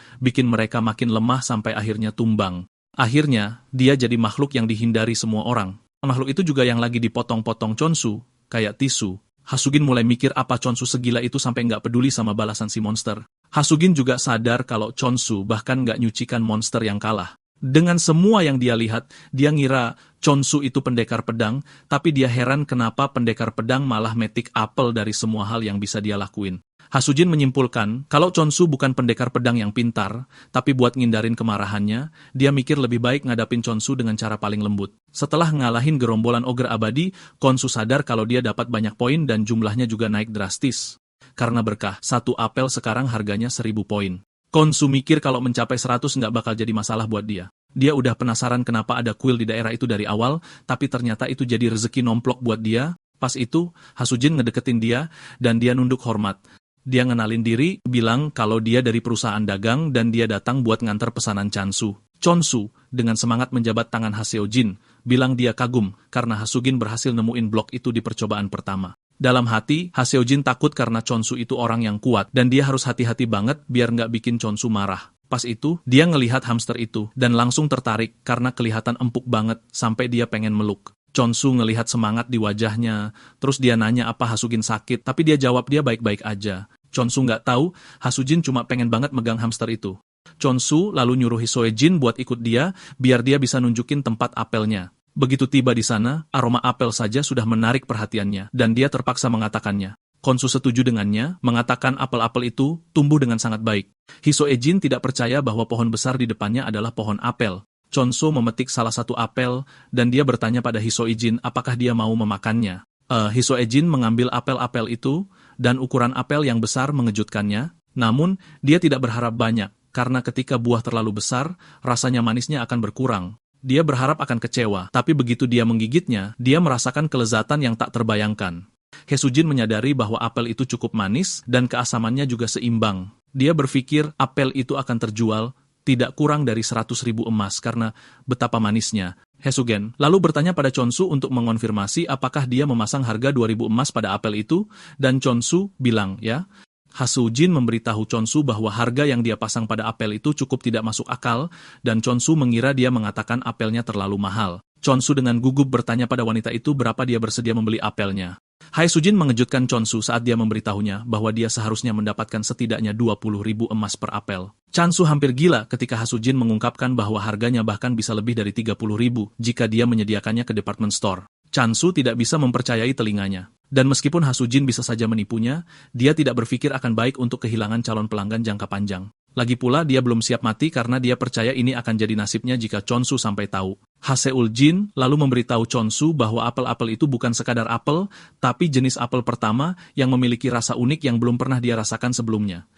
bikin mereka makin lemah sampai akhirnya tumbang. Akhirnya, dia jadi makhluk yang dihindari semua orang. Makhluk itu juga yang lagi dipotong-potong Khonsu, kayak tisu. Hasugin mulai mikir apa Khonsu segila itu sampai nggak peduli sama balasan si monster. Hasugin juga sadar kalau Khonsu bahkan nggak nyucikan monster yang kalah. Dengan semua yang dia lihat, dia ngira Khonsu itu pendekar pedang, tapi dia heran kenapa pendekar pedang malah metik apel dari semua hal yang bisa dia lakuin. Hasujin menyimpulkan, kalau Khonsu bukan pendekar pedang yang pintar, tapi buat ngindarin kemarahannya, dia mikir lebih baik ngadapin Khonsu dengan cara paling lembut. Setelah ngalahin gerombolan Ogre Abadi, Khonsu sadar kalau dia dapat banyak poin dan jumlahnya juga naik drastis. Karena berkah, satu apel sekarang harganya 1000 poin. Khonsu mikir kalau mencapai 100 nggak bakal jadi masalah buat dia. Dia udah penasaran kenapa ada kuil di daerah itu dari awal, tapi ternyata itu jadi rezeki nomplok buat dia. Pas itu, Hasujin ngedeketin dia, dan dia nunduk hormat. Dia ngenalin diri, bilang kalau dia dari perusahaan dagang dan dia datang buat ngantar pesanan Khonsu. Khonsu, dengan semangat menjabat tangan Haseojin, bilang dia kagum karena Hasugin berhasil nemuin blok itu di percobaan pertama. Dalam hati, Haseojin takut karena Khonsu itu orang yang kuat dan dia harus hati-hati banget biar nggak bikin Khonsu marah. Pas itu, dia ngelihat hamster itu dan langsung tertarik karena kelihatan empuk banget sampai dia pengen meluk. Khonsu ngelihat semangat di wajahnya, terus dia nanya apa Hasugin sakit, tapi dia jawab dia baik-baik aja. Khonsu nggak tahu, Hasujin cuma pengen banget megang hamster itu. Khonsu lalu nyuruh Hisoejin buat ikut dia, biar dia bisa nunjukin tempat apelnya. Begitu tiba di sana, aroma apel saja sudah menarik perhatiannya, dan dia terpaksa mengatakannya. Khonsu setuju dengannya, mengatakan apel-apel itu tumbuh dengan sangat baik. Hisoejin tidak percaya bahwa pohon besar di depannya adalah pohon apel. Khonsu memetik salah satu apel, dan dia bertanya pada Hisoejin apakah dia mau memakannya. Hisoejin mengambil apel-apel itu, dan ukuran apel yang besar mengejutkannya, namun dia tidak berharap banyak, karena ketika buah terlalu besar, rasanya manisnya akan berkurang. Dia berharap akan kecewa, tapi begitu dia menggigitnya, dia merasakan kelezatan yang tak terbayangkan. Hasujin menyadari bahwa apel itu cukup manis, dan keasamannya juga seimbang. Dia berpikir apel itu akan terjual, tidak kurang dari 100.000 emas karena betapa manisnya. Hasugen lalu bertanya pada Khonsu untuk mengonfirmasi apakah dia memasang harga 2.000 emas pada apel itu, dan Khonsu bilang ya. Hasujin memberitahu Khonsu bahwa harga yang dia pasang pada apel itu cukup tidak masuk akal, dan Khonsu mengira dia mengatakan apelnya terlalu mahal. Khonsu dengan gugup bertanya pada wanita itu berapa dia bersedia membeli apelnya. Haesujin mengejutkan Khonsu saat dia memberitahunya bahwa dia seharusnya mendapatkan setidaknya 20.000 emas per apel. Khonsu hampir gila ketika Hasujin mengungkapkan bahwa harganya bahkan bisa lebih dari 30.000 jika dia menyediakannya ke department store. Khonsu tidak bisa mempercayai telinganya. Dan meskipun Hasujin bisa saja menipunya, dia tidak berpikir akan baik untuk kehilangan calon pelanggan jangka panjang. Lagi pula dia belum siap mati karena dia percaya ini akan jadi nasibnya jika Khonsu sampai tahu. Haseul-jin lalu memberitahu Khonsu bahwa apel-apel itu bukan sekadar apel, tapi jenis apel pertama yang memiliki rasa unik yang belum pernah dia rasakan sebelumnya.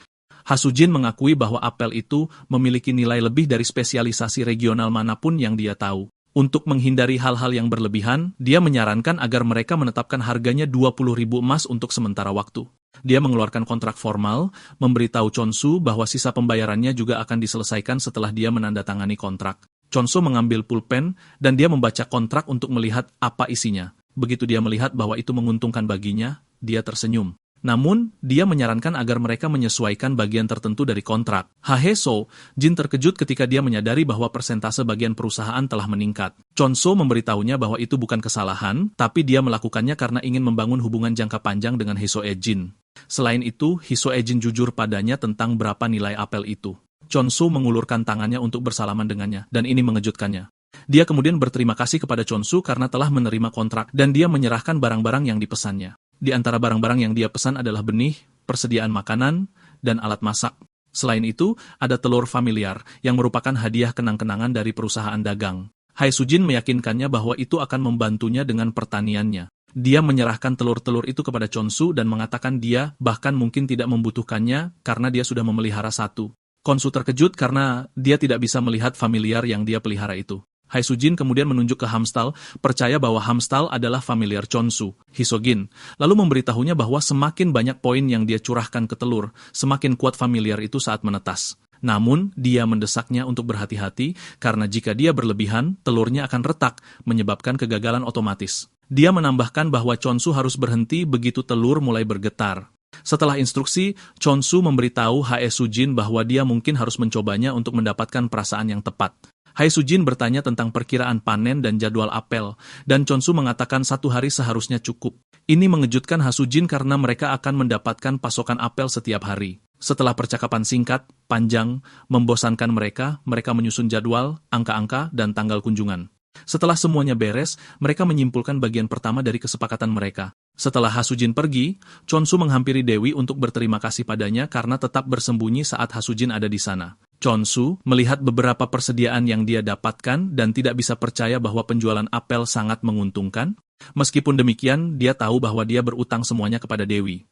Hasujin mengakui bahwa apel itu memiliki nilai lebih dari spesialisasi regional manapun yang dia tahu. Untuk menghindari hal-hal yang berlebihan, dia menyarankan agar mereka menetapkan harganya 20.000 emas untuk sementara waktu. Dia mengeluarkan kontrak formal, memberitahu Khonsu bahwa sisa pembayarannya juga akan diselesaikan setelah dia menandatangani kontrak. Khonsu mengambil pulpen, dan dia membaca kontrak untuk melihat apa isinya. Begitu dia melihat bahwa itu menguntungkan baginya, dia tersenyum. Namun, dia menyarankan agar mereka menyesuaikan bagian tertentu dari kontrak. Haeso, Jin terkejut ketika dia menyadari bahwa persentase bagian perusahaan telah meningkat. Khonsu memberitahunya bahwa itu bukan kesalahan, tapi dia melakukannya karena ingin membangun hubungan jangka panjang dengan Hisoe Jin. Selain itu, Hisoe Jin jujur padanya tentang berapa nilai apel itu. Chonsu mengulurkan tangannya untuk bersalaman dengannya, dan ini mengejutkannya. Dia kemudian berterima kasih kepada Chonsu karena telah menerima kontrak, dan dia menyerahkan barang-barang yang dipesannya. Di antara barang-barang yang dia pesan adalah benih, persediaan makanan, dan alat masak. Selain itu, ada telur familiar, yang merupakan hadiah kenang-kenangan dari perusahaan dagang. Hai Sujin meyakinkannya bahwa itu akan membantunya dengan pertaniannya. Dia menyerahkan telur-telur itu kepada Chonsu dan mengatakan dia bahkan mungkin tidak membutuhkannya karena dia sudah memelihara satu. Chonsu terkejut karena dia tidak bisa melihat familiar yang dia pelihara itu. Hai Sujin kemudian menunjuk ke Hamstal, percaya bahwa Hamstal adalah familiar Chonsu, Hisogin, lalu memberitahunya bahwa semakin banyak poin yang dia curahkan ke telur, semakin kuat familiar itu saat menetas. Namun, dia mendesaknya untuk berhati-hati, karena jika dia berlebihan, telurnya akan retak, menyebabkan kegagalan otomatis. Dia menambahkan bahwa Chonsu harus berhenti begitu telur mulai bergetar. Setelah instruksi, Chonsu memberitahu Hae Sujin bahwa dia mungkin harus mencobanya untuk mendapatkan perasaan yang tepat. Hae Sujin bertanya tentang perkiraan panen dan jadwal apel, dan Chonsu mengatakan 1 hari seharusnya cukup. Ini mengejutkan Ha Sujin karena mereka akan mendapatkan pasokan apel setiap hari. Setelah percakapan singkat, panjang, membosankan mereka menyusun jadwal, angka-angka, dan tanggal kunjungan. Setelah semuanya beres, mereka menyimpulkan bagian pertama dari kesepakatan mereka. Setelah Ha Sujin pergi, Chonsu menghampiri Dewi untuk berterima kasih padanya karena tetap bersembunyi saat Ha Sujin ada di sana. Chonsu melihat beberapa persediaan yang dia dapatkan dan tidak bisa percaya bahwa penjualan apel sangat menguntungkan. Meskipun demikian, dia tahu bahwa dia berutang semuanya kepada Dewi.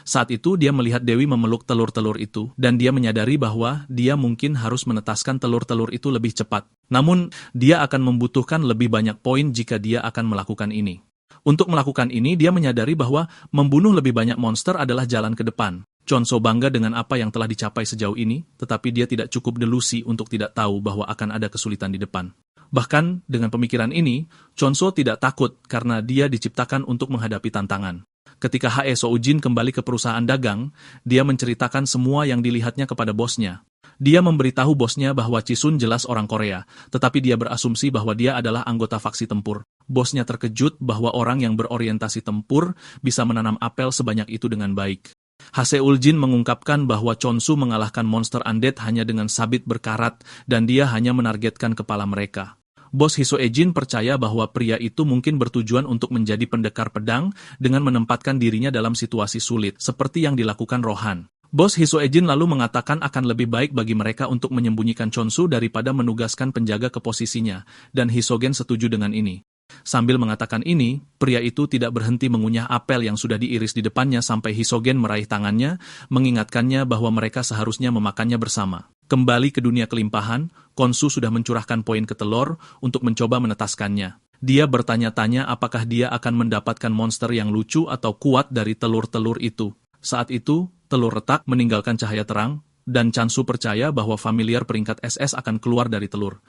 Saat itu dia melihat Dewi memeluk telur-telur itu, dan dia menyadari bahwa dia mungkin harus menetaskan telur-telur itu lebih cepat. Namun, dia akan membutuhkan lebih banyak poin jika dia akan melakukan ini. Untuk melakukan ini, dia menyadari bahwa membunuh lebih banyak monster adalah jalan ke depan. Chonsu bangga dengan apa yang telah dicapai sejauh ini, tetapi dia tidak cukup delusi untuk tidak tahu bahwa akan ada kesulitan di depan. Bahkan, dengan pemikiran ini, Chonsu tidak takut karena dia diciptakan untuk menghadapi tantangan. Ketika Hae Soujin kembali ke perusahaan dagang, dia menceritakan semua yang dilihatnya kepada bosnya. Dia memberitahu bosnya bahwa Chisun jelas orang Korea, tetapi dia berasumsi bahwa dia adalah anggota faksi tempur. Bosnya terkejut bahwa orang yang berorientasi tempur bisa menanam apel sebanyak itu dengan baik. Haseul-jin mengungkapkan bahwa Chonsu mengalahkan monster undead hanya dengan sabit berkarat, dan dia hanya menargetkan kepala mereka. Bos Hisoe-jin percaya bahwa pria itu mungkin bertujuan untuk menjadi pendekar pedang dengan menempatkan dirinya dalam situasi sulit, seperti yang dilakukan Rohan. Bos Hisoe-jin lalu mengatakan akan lebih baik bagi mereka untuk menyembunyikan Chonsu daripada menugaskan penjaga ke posisinya, dan Hisogen setuju dengan ini. Sambil mengatakan ini, pria itu tidak berhenti mengunyah apel yang sudah diiris di depannya sampai Hisogen meraih tangannya, mengingatkannya bahwa mereka seharusnya memakannya bersama. Kembali ke dunia kelimpahan, Khonsu sudah mencurahkan poin ke telur untuk mencoba menetaskannya. Dia bertanya-tanya apakah dia akan mendapatkan monster yang lucu atau kuat dari telur-telur itu. Saat itu, telur retak meninggalkan cahaya terang, dan Chansu percaya bahwa familiar peringkat SS akan keluar dari telur.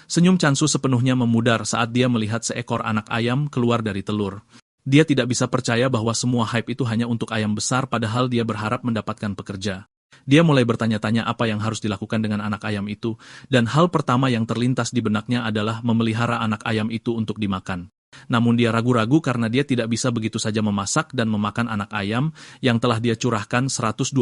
Senyum Chansu sepenuhnya memudar saat dia melihat seekor anak ayam keluar dari telur. Dia tidak bisa percaya bahwa semua hype itu hanya untuk ayam besar padahal dia berharap mendapatkan pekerja. Dia mulai bertanya-tanya apa yang harus dilakukan dengan anak ayam itu, dan hal pertama yang terlintas di benaknya adalah memelihara anak ayam itu untuk dimakan. Namun dia ragu-ragu karena dia tidak bisa begitu saja memasak dan memakan anak ayam yang telah dia curahkan 120.000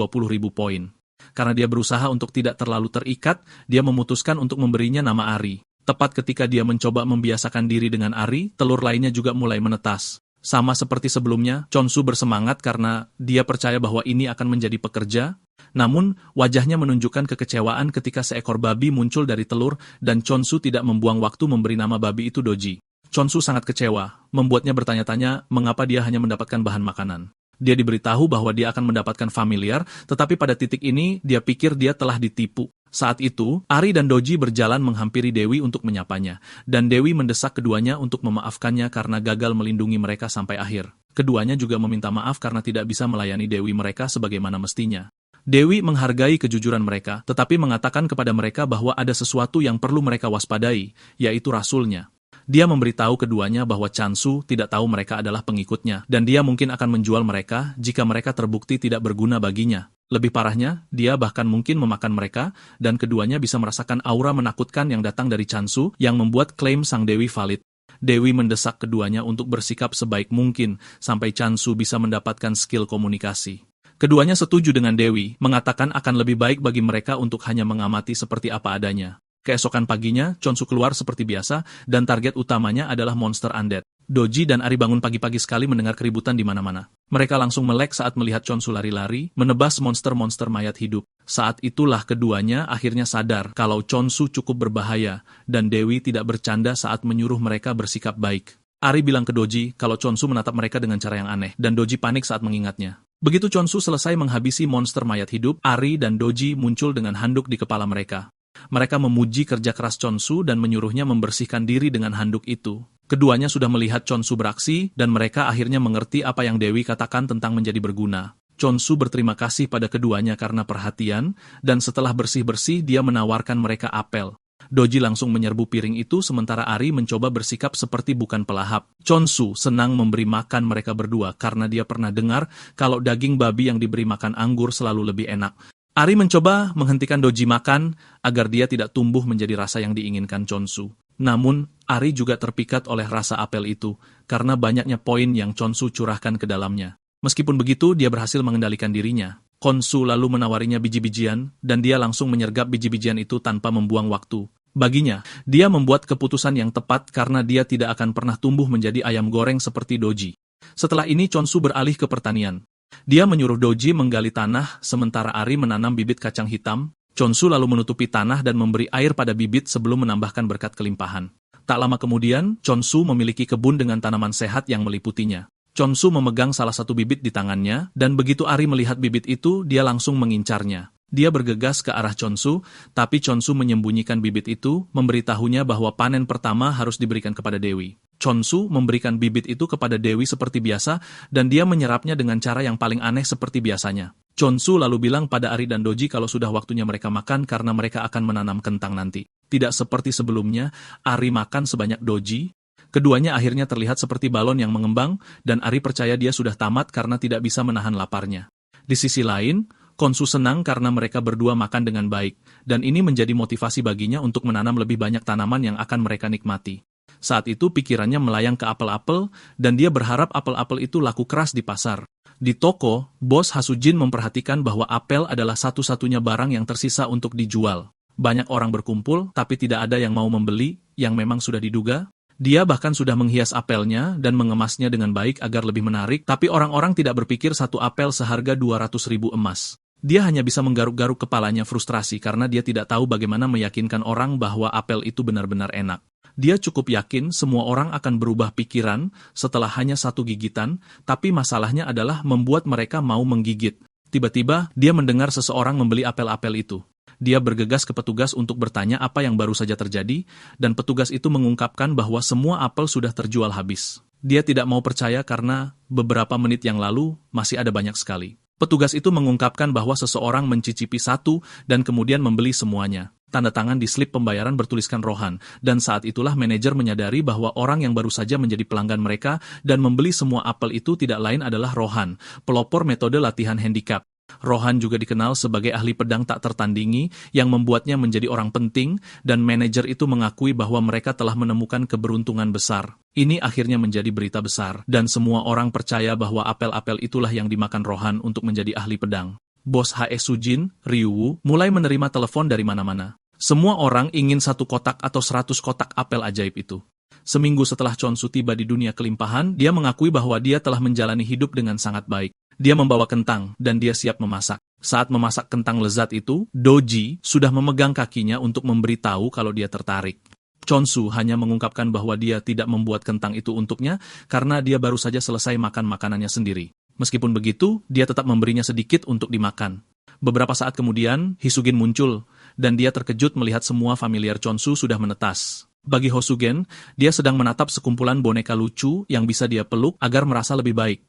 poin. Karena dia berusaha untuk tidak terlalu terikat, dia memutuskan untuk memberinya nama Ari. Tepat ketika dia mencoba membiasakan diri dengan Ari, telur lainnya juga mulai menetas. Sama seperti sebelumnya, Chonsu bersemangat karena dia percaya bahwa ini akan menjadi pekerja. Namun, wajahnya menunjukkan kekecewaan ketika seekor babi muncul dari telur dan Chonsu tidak membuang waktu memberi nama babi itu Doji. Chonsu sangat kecewa, membuatnya bertanya-tanya mengapa dia hanya mendapatkan bahan makanan. Dia diberitahu bahwa dia akan mendapatkan familiar, tetapi pada titik ini dia pikir dia telah ditipu. Saat itu, Ari dan Doji berjalan menghampiri Dewi untuk menyapanya, dan Dewi mendesak keduanya untuk memaafkannya karena gagal melindungi mereka sampai akhir. Keduanya juga meminta maaf karena tidak bisa melayani Dewi mereka sebagaimana mestinya. Dewi menghargai kejujuran mereka, tetapi mengatakan kepada mereka bahwa ada sesuatu yang perlu mereka waspadai, yaitu rasulnya. Dia memberitahu keduanya bahwa Chansu tidak tahu mereka adalah pengikutnya, dan dia mungkin akan menjual mereka jika mereka terbukti tidak berguna baginya. Lebih parahnya, dia bahkan mungkin memakan mereka, dan keduanya bisa merasakan aura menakutkan yang datang dari Chansu yang membuat klaim sang Dewi valid. Dewi mendesak keduanya untuk bersikap sebaik mungkin sampai Chansu bisa mendapatkan skill komunikasi. Keduanya setuju dengan Dewi, mengatakan akan lebih baik bagi mereka untuk hanya mengamati seperti apa adanya. Keesokan paginya, Chonsu keluar seperti biasa, dan target utamanya adalah monster undead. Doji dan Ari bangun pagi-pagi sekali mendengar keributan di mana-mana. Mereka langsung melek saat melihat Chonsu lari-lari, menebas monster-monster mayat hidup. Saat itulah keduanya akhirnya sadar kalau Chonsu cukup berbahaya, dan Dewi tidak bercanda saat menyuruh mereka bersikap baik. Ari bilang ke Doji kalau Chonsu menatap mereka dengan cara yang aneh, dan Doji panik saat mengingatnya. Begitu Chonsu selesai menghabisi monster mayat hidup, Ari dan Doji muncul dengan handuk di kepala mereka. Mereka memuji kerja keras Chonsu dan menyuruhnya membersihkan diri dengan handuk itu. Keduanya sudah melihat Chonsu beraksi, dan mereka akhirnya mengerti apa yang Dewi katakan tentang menjadi berguna. Chonsu berterima kasih pada keduanya karena perhatian, dan setelah bersih-bersih dia menawarkan mereka apel. Doji langsung menyerbu piring itu sementara Ari mencoba bersikap seperti bukan pelahap. Chonsu senang memberi makan mereka berdua karena dia pernah dengar kalau daging babi yang diberi makan anggur selalu lebih enak. Ari mencoba menghentikan Doji makan agar dia tidak tumbuh menjadi rasa yang diinginkan Chonsu. Namun, Ari juga terpikat oleh rasa apel itu karena banyaknya poin yang Chonsu curahkan ke dalamnya. Meskipun begitu, dia berhasil mengendalikan dirinya. Chonsu lalu menawarinya biji-bijian, dan dia langsung menyergap biji-bijian itu tanpa membuang waktu. Baginya, dia membuat keputusan yang tepat karena dia tidak akan pernah tumbuh menjadi ayam goreng seperti Doji. Setelah ini Chonsu beralih ke pertanian. Dia menyuruh Doji menggali tanah, sementara Ari menanam bibit kacang hitam. Chonsu lalu menutupi tanah dan memberi air pada bibit sebelum menambahkan berkat kelimpahan. Tak lama kemudian, Chonsu memiliki kebun dengan tanaman sehat yang meliputinya. Chonsu memegang salah satu bibit di tangannya, dan begitu Ari melihat bibit itu, dia langsung mengincarnya. Dia bergegas ke arah Chonsu, tapi Chonsu menyembunyikan bibit itu, memberitahunya bahwa panen pertama harus diberikan kepada Dewi. Chonsu memberikan bibit itu kepada Dewi seperti biasa, dan dia menyerapnya dengan cara yang paling aneh seperti biasanya. Chonsu lalu bilang pada Ari dan Doji kalau sudah waktunya mereka makan karena mereka akan menanam kentang nanti. Tidak seperti sebelumnya, Ari makan sebanyak Doji. Keduanya akhirnya terlihat seperti balon yang mengembang, dan Ari percaya dia sudah tamat karena tidak bisa menahan laparnya. Di sisi lain, Chonsu senang karena mereka berdua makan dengan baik, dan ini menjadi motivasi baginya untuk menanam lebih banyak tanaman yang akan mereka nikmati. Saat itu pikirannya melayang ke apel-apel, dan dia berharap apel-apel itu laku keras di pasar. Di toko, bos Hasujin memperhatikan bahwa apel adalah satu-satunya barang yang tersisa untuk dijual. Banyak orang berkumpul, tapi tidak ada yang mau membeli, yang memang sudah diduga. Dia bahkan sudah menghias apelnya dan mengemasnya dengan baik agar lebih menarik, tapi orang-orang tidak berpikir satu apel seharga 200.000 emas. Dia hanya bisa menggaruk-garuk kepalanya frustrasi karena dia tidak tahu bagaimana meyakinkan orang bahwa apel itu benar-benar enak. Dia cukup yakin semua orang akan berubah pikiran setelah hanya satu gigitan, tapi masalahnya adalah membuat mereka mau menggigit. Tiba-tiba, dia mendengar seseorang membeli apel-apel itu. Dia bergegas ke petugas untuk bertanya apa yang baru saja terjadi, dan petugas itu mengungkapkan bahwa semua apel sudah terjual habis. Dia tidak mau percaya karena beberapa menit yang lalu masih ada banyak sekali. Petugas itu mengungkapkan bahwa seseorang mencicipi satu dan kemudian membeli semuanya. Tanda tangan di slip pembayaran bertuliskan Rohan, dan saat itulah manajer menyadari bahwa orang yang baru saja menjadi pelanggan mereka dan membeli semua apel itu tidak lain adalah Rohan, pelopor metode latihan handicap. Rohan juga dikenal sebagai ahli pedang tak tertandingi yang membuatnya menjadi orang penting, dan manajer itu mengakui bahwa mereka telah menemukan keberuntungan besar. Ini akhirnya menjadi berita besar, dan semua orang percaya bahwa apel-apel itulah yang dimakan Rohan untuk menjadi ahli pedang. Bos H.E. Sujin, Ryuwu, mulai menerima telepon dari mana-mana. Semua orang ingin 1 kotak atau 100 kotak apel ajaib itu. Seminggu setelah Chonsu tiba di dunia kelimpahan, dia mengakui bahwa dia telah menjalani hidup dengan sangat baik. Dia membawa kentang, dan dia siap memasak. Saat memasak kentang lezat itu, Doji sudah memegang kakinya untuk memberitahu kalau dia tertarik. Chonsu hanya mengungkapkan bahwa dia tidak membuat kentang itu untuknya karena dia baru saja selesai makan makanannya sendiri. Meskipun begitu, dia tetap memberinya sedikit untuk dimakan. Beberapa saat kemudian, Hisugen muncul, dan dia terkejut melihat semua familiar Chonsu sudah menetas. Bagi Hosugen, dia sedang menatap sekumpulan boneka lucu yang bisa dia peluk agar merasa lebih baik.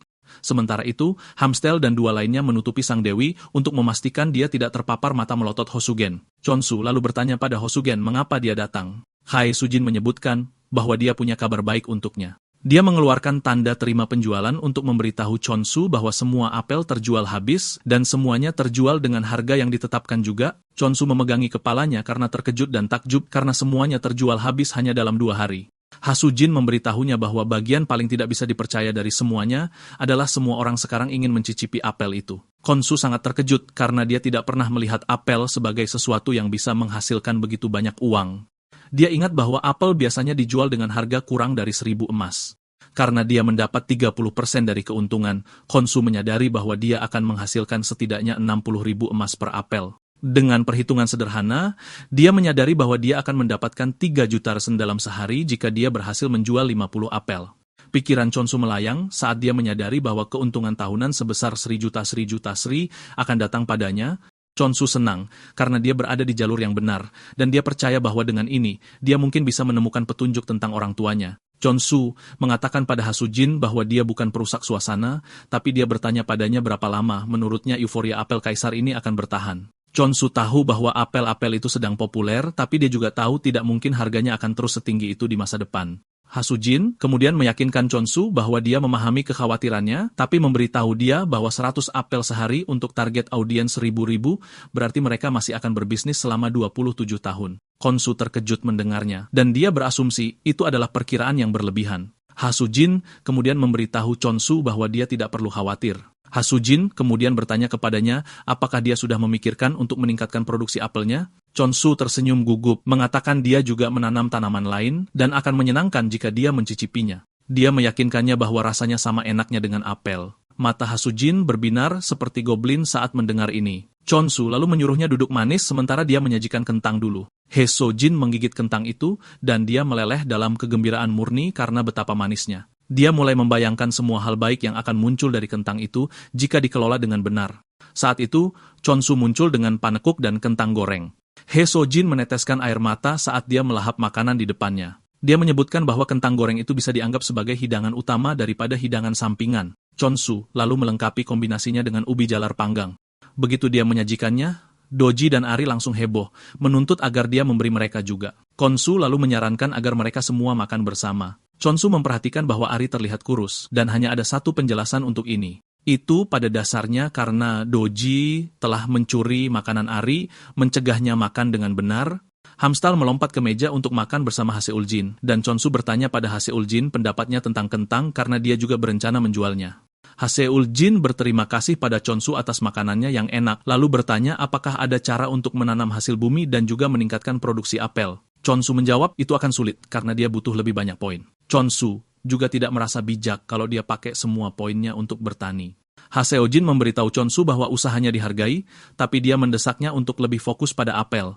Sementara itu, Hamstel dan 2 lainnya menutupi Sang Dewi untuk memastikan dia tidak terpapar mata melotot Hosugen. Chonsu lalu bertanya pada Hosugen mengapa dia datang. Hae Sujin menyebutkan bahwa dia punya kabar baik untuknya. Dia mengeluarkan tanda terima penjualan untuk memberitahu Chonsu bahwa semua apel terjual habis dan semuanya terjual dengan harga yang ditetapkan juga. Chonsu memegangi kepalanya karena terkejut dan takjub karena semuanya terjual habis hanya dalam 2 hari. Hasujin memberitahunya bahwa bagian paling tidak bisa dipercaya dari semuanya adalah semua orang sekarang ingin mencicipi apel itu. Khonsu sangat terkejut karena dia tidak pernah melihat apel sebagai sesuatu yang bisa menghasilkan begitu banyak uang. Dia ingat bahwa apel biasanya dijual dengan harga kurang dari 1.000 emas. Karena dia mendapat 30% dari keuntungan, Khonsu menyadari bahwa dia akan menghasilkan setidaknya 60.000 emas per apel. Dengan perhitungan sederhana, dia menyadari bahwa dia akan mendapatkan 3 juta resen dalam sehari jika dia berhasil menjual 50 apel. Pikiran Khonsu melayang saat dia menyadari bahwa keuntungan tahunan sebesar 1 juta akan datang padanya. Khonsu senang karena dia berada di jalur yang benar, dan dia percaya bahwa dengan ini, dia mungkin bisa menemukan petunjuk tentang orang tuanya. Khonsu mengatakan pada Hasujin bahwa dia bukan perusak suasana, tapi dia bertanya padanya berapa lama menurutnya euforia apel kaisar ini akan bertahan. Khonsu tahu bahwa apel-apel itu sedang populer, tapi dia juga tahu tidak mungkin harganya akan terus setinggi itu di masa depan. Hasujin kemudian meyakinkan Khonsu bahwa dia memahami kekhawatirannya, tapi memberitahu dia bahwa 100 apel sehari untuk target audiens 1.000 berarti mereka masih akan berbisnis selama 27 tahun. Khonsu terkejut mendengarnya, dan dia berasumsi itu adalah perkiraan yang berlebihan. Hasujin kemudian memberitahu Khonsu bahwa dia tidak perlu khawatir. Hasujin kemudian bertanya kepadanya apakah dia sudah memikirkan untuk meningkatkan produksi apelnya. Khonsu tersenyum gugup, mengatakan dia juga menanam tanaman lain dan akan menyenangkan jika dia mencicipinya. Dia meyakinkannya bahwa rasanya sama enaknya dengan apel. Mata Hasujin berbinar seperti goblin saat mendengar ini. Khonsu lalu menyuruhnya duduk manis sementara dia menyajikan kentang dulu. Hasujin menggigit kentang itu dan dia meleleh dalam kegembiraan murni karena betapa manisnya. Dia mulai membayangkan semua hal baik yang akan muncul dari kentang itu jika dikelola dengan benar. Saat itu, Khonsu muncul dengan panekuk dan kentang goreng. Hasujin meneteskan air mata saat dia melahap makanan di depannya. Dia menyebutkan bahwa kentang goreng itu bisa dianggap sebagai hidangan utama daripada hidangan sampingan. Khonsu lalu melengkapi kombinasinya dengan ubi jalar panggang. Begitu dia menyajikannya, Doji dan Ari langsung heboh, menuntut agar dia memberi mereka juga. Khonsu lalu menyarankan agar mereka semua makan bersama. Khonsu memperhatikan bahwa Ari terlihat kurus, dan hanya ada satu penjelasan untuk ini. Itu pada dasarnya karena Doji telah mencuri makanan Ari, mencegahnya makan dengan benar. Hamstal melompat ke meja untuk makan bersama Haseuljin, dan Khonsu bertanya pada Haseuljin pendapatnya tentang kentang karena dia juga berencana menjualnya. Haseuljin berterima kasih pada Khonsu atas makanannya yang enak, lalu bertanya apakah ada cara untuk menanam hasil bumi dan juga meningkatkan produksi apel. Khonsu menjawab itu akan sulit karena dia butuh lebih banyak poin. Khonsu juga tidak merasa bijak kalau dia pakai semua poinnya untuk bertani. Haseuljin memberitahu Khonsu bahwa usahanya dihargai, tapi dia mendesaknya untuk lebih fokus pada apel.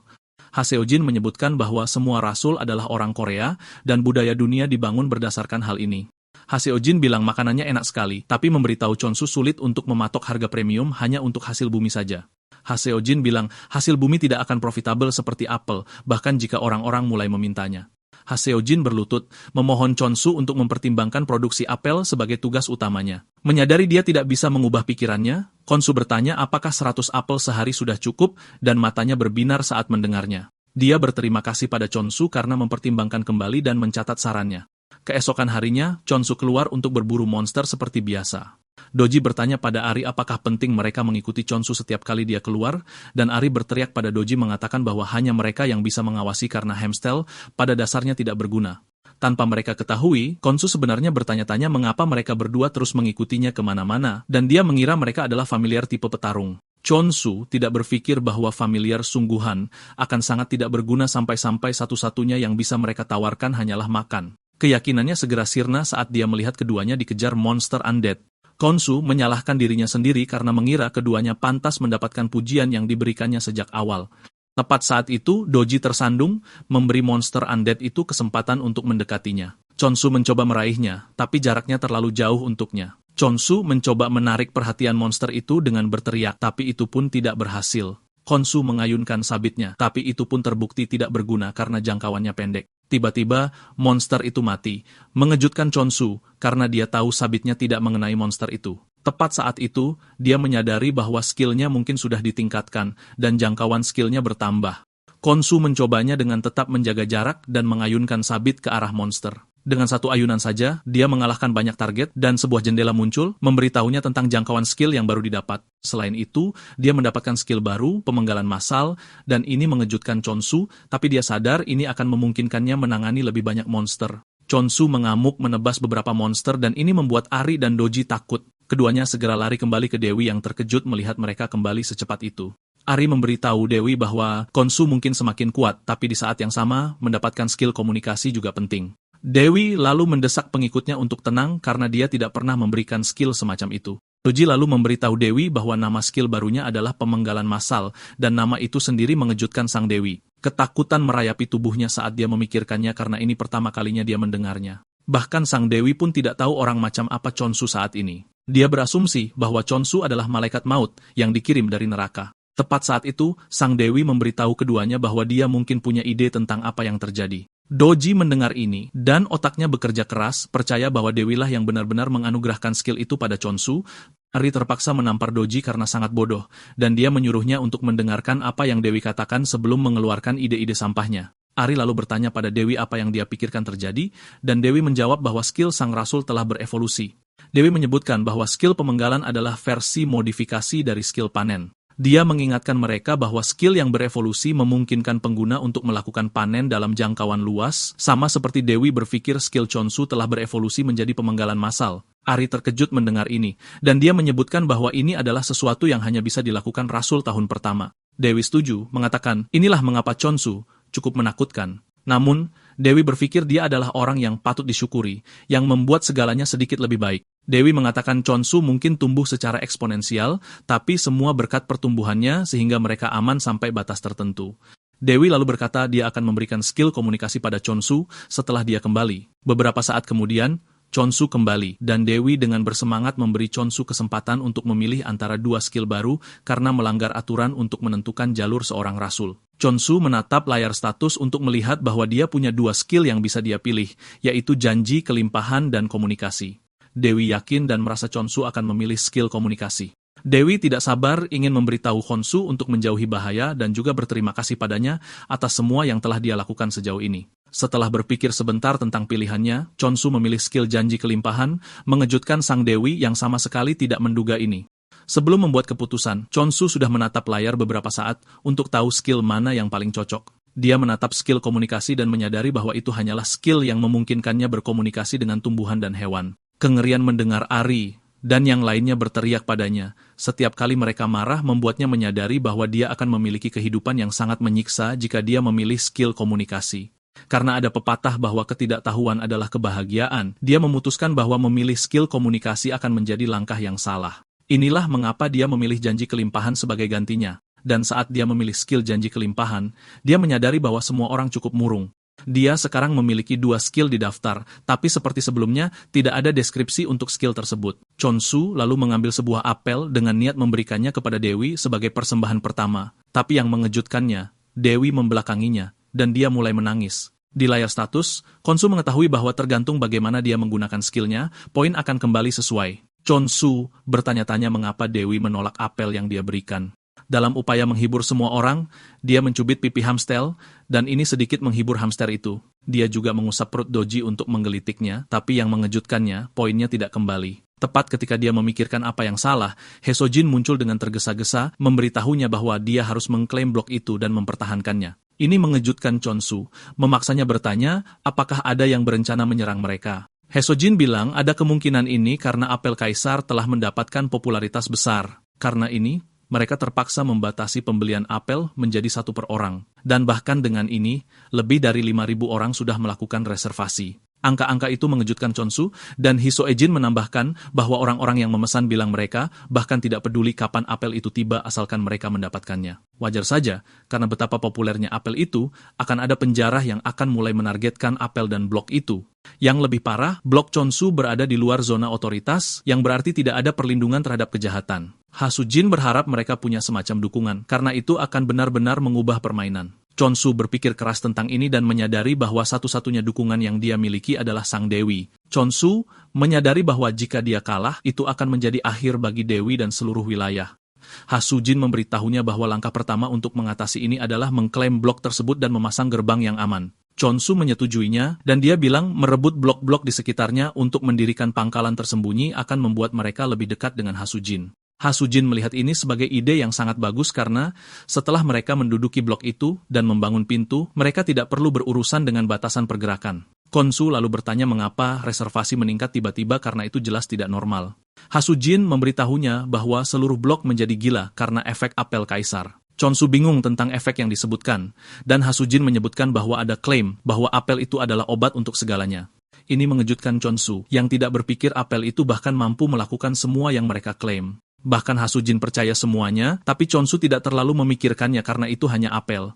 Haseuljin menyebutkan bahwa semua rasul adalah orang Korea dan budaya dunia dibangun berdasarkan hal ini. Haseuljin bilang makanannya enak sekali, tapi memberitahu Khonsu sulit untuk mematok harga premium hanya untuk hasil bumi saja. Haseuljin bilang hasil bumi tidak akan profitabel seperti apel, bahkan jika orang-orang mulai memintanya. Haseuljin berlutut, memohon Khonsu untuk mempertimbangkan produksi apel sebagai tugas utamanya. Menyadari dia tidak bisa mengubah pikirannya, Khonsu bertanya apakah 100 apel sehari sudah cukup dan matanya berbinar saat mendengarnya. Dia berterima kasih pada Khonsu karena mempertimbangkan kembali dan mencatat sarannya. Keesokan harinya, Khonsu keluar untuk berburu monster seperti biasa. Doji bertanya pada Ari apakah penting mereka mengikuti Khonsu setiap kali dia keluar, dan Ari berteriak pada Doji mengatakan bahwa hanya mereka yang bisa mengawasi karena Hamstel pada dasarnya tidak berguna. Tanpa mereka ketahui, Khonsu sebenarnya bertanya-tanya mengapa mereka berdua terus mengikutinya kemana-mana, dan dia mengira mereka adalah familiar tipe petarung. Khonsu tidak berpikir bahwa familiar sungguhan akan sangat tidak berguna sampai-sampai satu-satunya yang bisa mereka tawarkan hanyalah makan. Keyakinannya segera sirna saat dia melihat keduanya dikejar monster undead. Khonsu menyalahkan dirinya sendiri karena mengira keduanya pantas mendapatkan pujian yang diberikannya sejak awal. Tepat saat itu, Doji tersandung, memberi monster undead itu kesempatan untuk mendekatinya. Khonsu mencoba meraihnya, tapi jaraknya terlalu jauh untuknya. Khonsu mencoba menarik perhatian monster itu dengan berteriak, tapi itu pun tidak berhasil. Khonsu mengayunkan sabitnya, tapi itu pun terbukti tidak berguna karena jangkauannya pendek. Tiba-tiba, monster itu mati, mengejutkan Khonsu karena dia tahu sabitnya tidak mengenai monster itu. Tepat saat itu, dia menyadari bahwa skillnya mungkin sudah ditingkatkan dan jangkauan skillnya bertambah. Khonsu mencobanya dengan tetap menjaga jarak dan mengayunkan sabit ke arah monster. Dengan satu ayunan saja, dia mengalahkan banyak target dan sebuah jendela muncul, memberitahunya tentang jangkauan skill yang baru didapat. Selain itu, dia mendapatkan skill baru, pemenggalan massal, dan ini mengejutkan Khonsu, tapi dia sadar ini akan memungkinkannya menangani lebih banyak monster. Chonsu mengamuk menebas beberapa monster dan ini membuat Ari dan Doji takut. Keduanya segera lari kembali ke Dewi yang terkejut melihat mereka kembali secepat itu. Ari memberitahu Dewi bahwa Khonsu mungkin semakin kuat, tapi di saat yang sama, mendapatkan skill komunikasi juga penting. Dewi lalu mendesak pengikutnya untuk tenang karena dia tidak pernah memberikan skill semacam itu. Doji lalu memberitahu Dewi bahwa nama skill barunya adalah pemenggalan massal, dan nama itu sendiri mengejutkan sang Dewi. Ketakutan merayapi tubuhnya saat dia memikirkannya karena ini pertama kalinya dia mendengarnya. Bahkan sang Dewi pun tidak tahu orang macam apa Chonsu saat ini. Dia berasumsi bahwa Chonsu adalah malaikat maut yang dikirim dari neraka. Tepat saat itu, sang Dewi memberitahu keduanya bahwa dia mungkin punya ide tentang apa yang terjadi. Doji mendengar ini, dan otaknya bekerja keras, percaya bahwa Dewilah yang benar-benar menganugerahkan skill itu pada Chonsu. Ari terpaksa menampar Doji karena sangat bodoh, dan dia menyuruhnya untuk mendengarkan apa yang Dewi katakan sebelum mengeluarkan ide-ide sampahnya. Ari lalu bertanya pada Dewi apa yang dia pikirkan terjadi, dan Dewi menjawab bahwa skill sang rasul telah berevolusi. Dewi menyebutkan bahwa skill pemenggalan adalah versi modifikasi dari skill panen. Dia mengingatkan mereka bahwa skill yang berevolusi memungkinkan pengguna untuk melakukan panen dalam jangkauan luas, sama seperti Dewi berpikir skill Chonsu telah berevolusi menjadi pemenggalan massal. Ari terkejut mendengar ini, dan dia menyebutkan bahwa ini adalah sesuatu yang hanya bisa dilakukan Rasul tahun pertama. Dewi setuju, mengatakan, inilah mengapa Chonsu cukup menakutkan. Namun, Dewi berpikir dia adalah orang yang patut disyukuri, yang membuat segalanya sedikit lebih baik. Dewi mengatakan Chonsu mungkin tumbuh secara eksponensial, tapi semua berkat pertumbuhannya sehingga mereka aman sampai batas tertentu. Dewi lalu berkata dia akan memberikan skill komunikasi pada Chonsu setelah dia kembali. Beberapa saat kemudian, Chonsu kembali, dan Dewi dengan bersemangat memberi Chonsu kesempatan untuk memilih antara dua skill baru karena melanggar aturan untuk menentukan jalur seorang rasul. Chonsu menatap layar status untuk melihat bahwa dia punya dua skill yang bisa dia pilih, yaitu janji, kelimpahan, dan komunikasi. Dewi yakin dan merasa Chonsu akan memilih skill komunikasi. Dewi tidak sabar ingin memberitahu Khonsu untuk menjauhi bahaya dan juga berterima kasih padanya atas semua yang telah dia lakukan sejauh ini. Setelah berpikir sebentar tentang pilihannya, Chonsu memilih skill janji kelimpahan, mengejutkan sang Dewi yang sama sekali tidak menduga ini. Sebelum membuat keputusan, Chonsu sudah menatap layar beberapa saat untuk tahu skill mana yang paling cocok. Dia menatap skill komunikasi dan menyadari bahwa itu hanyalah skill yang memungkinkannya berkomunikasi dengan tumbuhan dan hewan. Kengerian mendengar Ari dan yang lainnya berteriak padanya. Setiap kali mereka marah membuatnya menyadari bahwa dia akan memiliki kehidupan yang sangat menyiksa jika dia memilih skill komunikasi. Karena ada pepatah bahwa ketidaktahuan adalah kebahagiaan, dia memutuskan bahwa memilih skill komunikasi akan menjadi langkah yang salah. Inilah mengapa dia memilih janji kelimpahan sebagai gantinya. Dan saat dia memilih skill janji kelimpahan, dia menyadari bahwa semua orang cukup murung. Dia sekarang memiliki dua skill di daftar, tapi seperti sebelumnya, tidak ada deskripsi untuk skill tersebut. Chonsu lalu mengambil sebuah apel dengan niat memberikannya kepada Dewi sebagai persembahan pertama. Tapi yang mengejutkannya, Dewi membelakanginya, dan dia mulai menangis. Di layar status, Khonsu mengetahui bahwa tergantung bagaimana dia menggunakan skillnya, poin akan kembali sesuai. Chonsu bertanya-tanya mengapa Dewi menolak apel yang dia berikan. Dalam upaya menghibur semua orang, dia mencubit pipi hamster, dan ini sedikit menghibur hamster itu. Dia juga mengusap perut Doji untuk menggelitiknya, tapi yang mengejutkannya, poinnya tidak kembali. Tepat ketika dia memikirkan apa yang salah, Hesojin muncul dengan tergesa-gesa, memberitahunya bahwa dia harus mengklaim blok itu dan mempertahankannya. Ini mengejutkan Chonsu, memaksanya bertanya, apakah ada yang berencana menyerang mereka. Hesojin bilang ada kemungkinan ini karena apel kaisar telah mendapatkan popularitas besar. Karena ini, mereka terpaksa membatasi pembelian apel menjadi 1 per orang. Dan bahkan dengan ini, lebih dari 5.000 orang sudah melakukan reservasi. Angka-angka itu mengejutkan Chonsu, dan Hisoejin menambahkan bahwa orang-orang yang memesan bilang mereka bahkan tidak peduli kapan apel itu tiba asalkan mereka mendapatkannya. Wajar saja, karena betapa populernya apel itu, akan ada penjara yang akan mulai menargetkan apel dan blok itu. Yang lebih parah, blok Chonsu berada di luar zona otoritas, yang berarti tidak ada perlindungan terhadap kejahatan. Hasujin berharap mereka punya semacam dukungan, karena itu akan benar-benar mengubah permainan. Chonsu berpikir keras tentang ini dan menyadari bahwa satu-satunya dukungan yang dia miliki adalah sang Dewi. Chonsu menyadari bahwa jika dia kalah, itu akan menjadi akhir bagi Dewi dan seluruh wilayah. Hasujin memberitahunya bahwa langkah pertama untuk mengatasi ini adalah mengklaim blok tersebut dan memasang gerbang yang aman. Chonsu menyetujuinya, dan dia bilang merebut blok-blok di sekitarnya untuk mendirikan pangkalan tersembunyi akan membuat mereka lebih dekat dengan Hasujin. Hasujin melihat ini sebagai ide yang sangat bagus karena setelah mereka menduduki blok itu dan membangun pintu, mereka tidak perlu berurusan dengan batasan pergerakan. Khonsu lalu bertanya mengapa reservasi meningkat tiba-tiba karena itu jelas tidak normal. Hasujin memberitahunya bahwa seluruh blok menjadi gila karena efek apel kaisar. Khonsu bingung tentang efek yang disebutkan, dan Hasujin menyebutkan bahwa ada klaim bahwa apel itu adalah obat untuk segalanya. Ini mengejutkan Khonsu, yang tidak berpikir apel itu bahkan mampu melakukan semua yang mereka klaim. Bahkan Hasujin percaya semuanya, tapi Khonsu tidak terlalu memikirkannya karena itu hanya apel.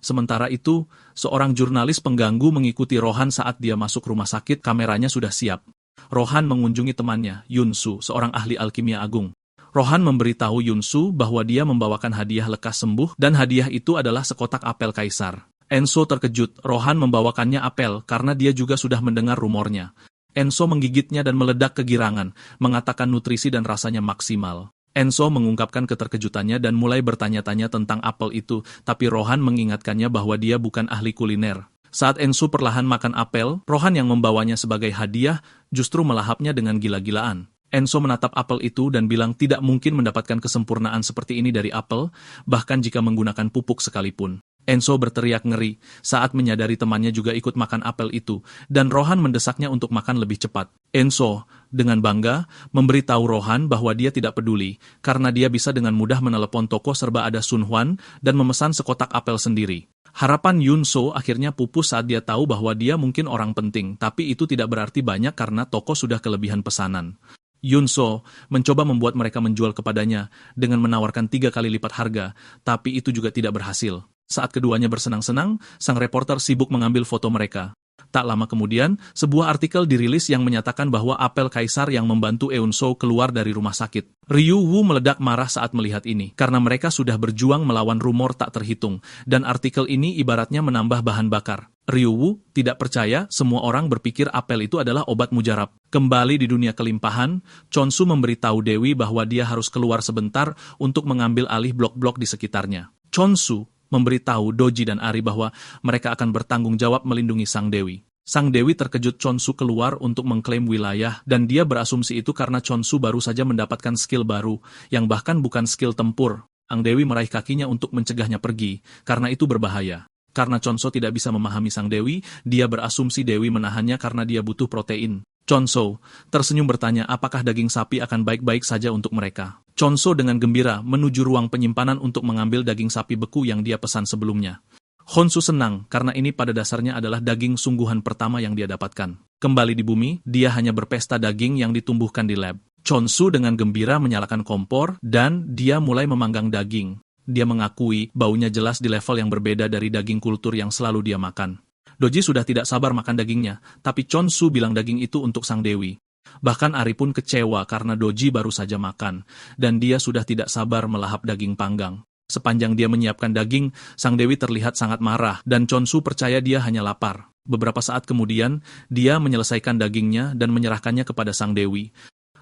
Sementara itu, seorang jurnalis pengganggu mengikuti Rohan saat dia masuk rumah sakit, kameranya sudah siap. Rohan mengunjungi temannya, Yunsu, seorang ahli alkimia agung. Rohan memberitahu Yunsu bahwa dia membawakan hadiah lekas sembuh dan hadiah itu adalah sekotak apel kaisar. Enso terkejut, Rohan membawakannya apel karena dia juga sudah mendengar rumornya. Enso menggigitnya dan meledak kegirangan, mengatakan nutrisi dan rasanya maksimal. Enso mengungkapkan keterkejutannya dan mulai bertanya-tanya tentang apel itu, tapi Rohan mengingatkannya bahwa dia bukan ahli kuliner. Saat Enso perlahan makan apel, Rohan yang membawanya sebagai hadiah justru melahapnya dengan gila-gilaan. Enso menatap apel itu dan bilang tidak mungkin mendapatkan kesempurnaan seperti ini dari apel, bahkan jika menggunakan pupuk sekalipun. Enso berteriak ngeri saat menyadari temannya juga ikut makan apel itu, dan Rohan mendesaknya untuk makan lebih cepat. Enso, dengan bangga, memberitahu Rohan bahwa dia tidak peduli, karena dia bisa dengan mudah menelepon toko serba ada Sun Huan dan memesan sekotak apel sendiri. Harapan Yunso akhirnya pupus saat dia tahu bahwa dia mungkin orang penting, tapi itu tidak berarti banyak karena toko sudah kelebihan pesanan. Yunso mencoba membuat mereka menjual kepadanya dengan menawarkan 3 kali lipat harga, tapi itu juga tidak berhasil. Saat keduanya bersenang-senang, sang reporter sibuk mengambil foto mereka. Tak lama kemudian, sebuah artikel dirilis yang menyatakan bahwa apel kaisar yang membantu Eunso keluar dari rumah sakit. Ryu Wu meledak marah saat melihat ini, karena mereka sudah berjuang melawan rumor tak terhitung, dan artikel ini ibaratnya menambah bahan bakar. Ryu Wu tidak percaya semua orang berpikir apel itu adalah obat mujarab. Kembali di dunia kelimpahan, Khonsu memberitahu Dewi bahwa dia harus keluar sebentar untuk mengambil alih blok-blok di sekitarnya. Khonsu memberitahu Doji dan Ari bahwa mereka akan bertanggung jawab melindungi Sang Dewi. Sang Dewi terkejut Khonsu keluar untuk mengklaim wilayah, dan dia berasumsi itu karena Khonsu baru saja mendapatkan skill baru, yang bahkan bukan skill tempur. Sang Dewi meraih kakinya untuk mencegahnya pergi, karena itu berbahaya. Karena Khonsu tidak bisa memahami Sang Dewi, dia berasumsi Dewi menahannya karena dia butuh protein. Khonsu tersenyum bertanya apakah daging sapi akan baik-baik saja untuk mereka. Khonsu dengan gembira menuju ruang penyimpanan untuk mengambil daging sapi beku yang dia pesan sebelumnya. Khonsu senang karena ini pada dasarnya adalah daging sungguhan pertama yang dia dapatkan. Kembali di bumi, dia hanya berpesta daging yang ditumbuhkan di lab. Khonsu dengan gembira menyalakan kompor dan dia mulai memanggang daging. Dia mengakui baunya jelas di level yang berbeda dari daging kultur yang selalu dia makan. Doji sudah tidak sabar makan dagingnya, tapi Khonsu bilang daging itu untuk Sang Dewi. Bahkan Ari pun kecewa karena Doji baru saja makan, dan dia sudah tidak sabar melahap daging panggang. Sepanjang dia menyiapkan daging, Sang Dewi terlihat sangat marah, dan Khonsu percaya dia hanya lapar. Beberapa saat kemudian, dia menyelesaikan dagingnya dan menyerahkannya kepada Sang Dewi.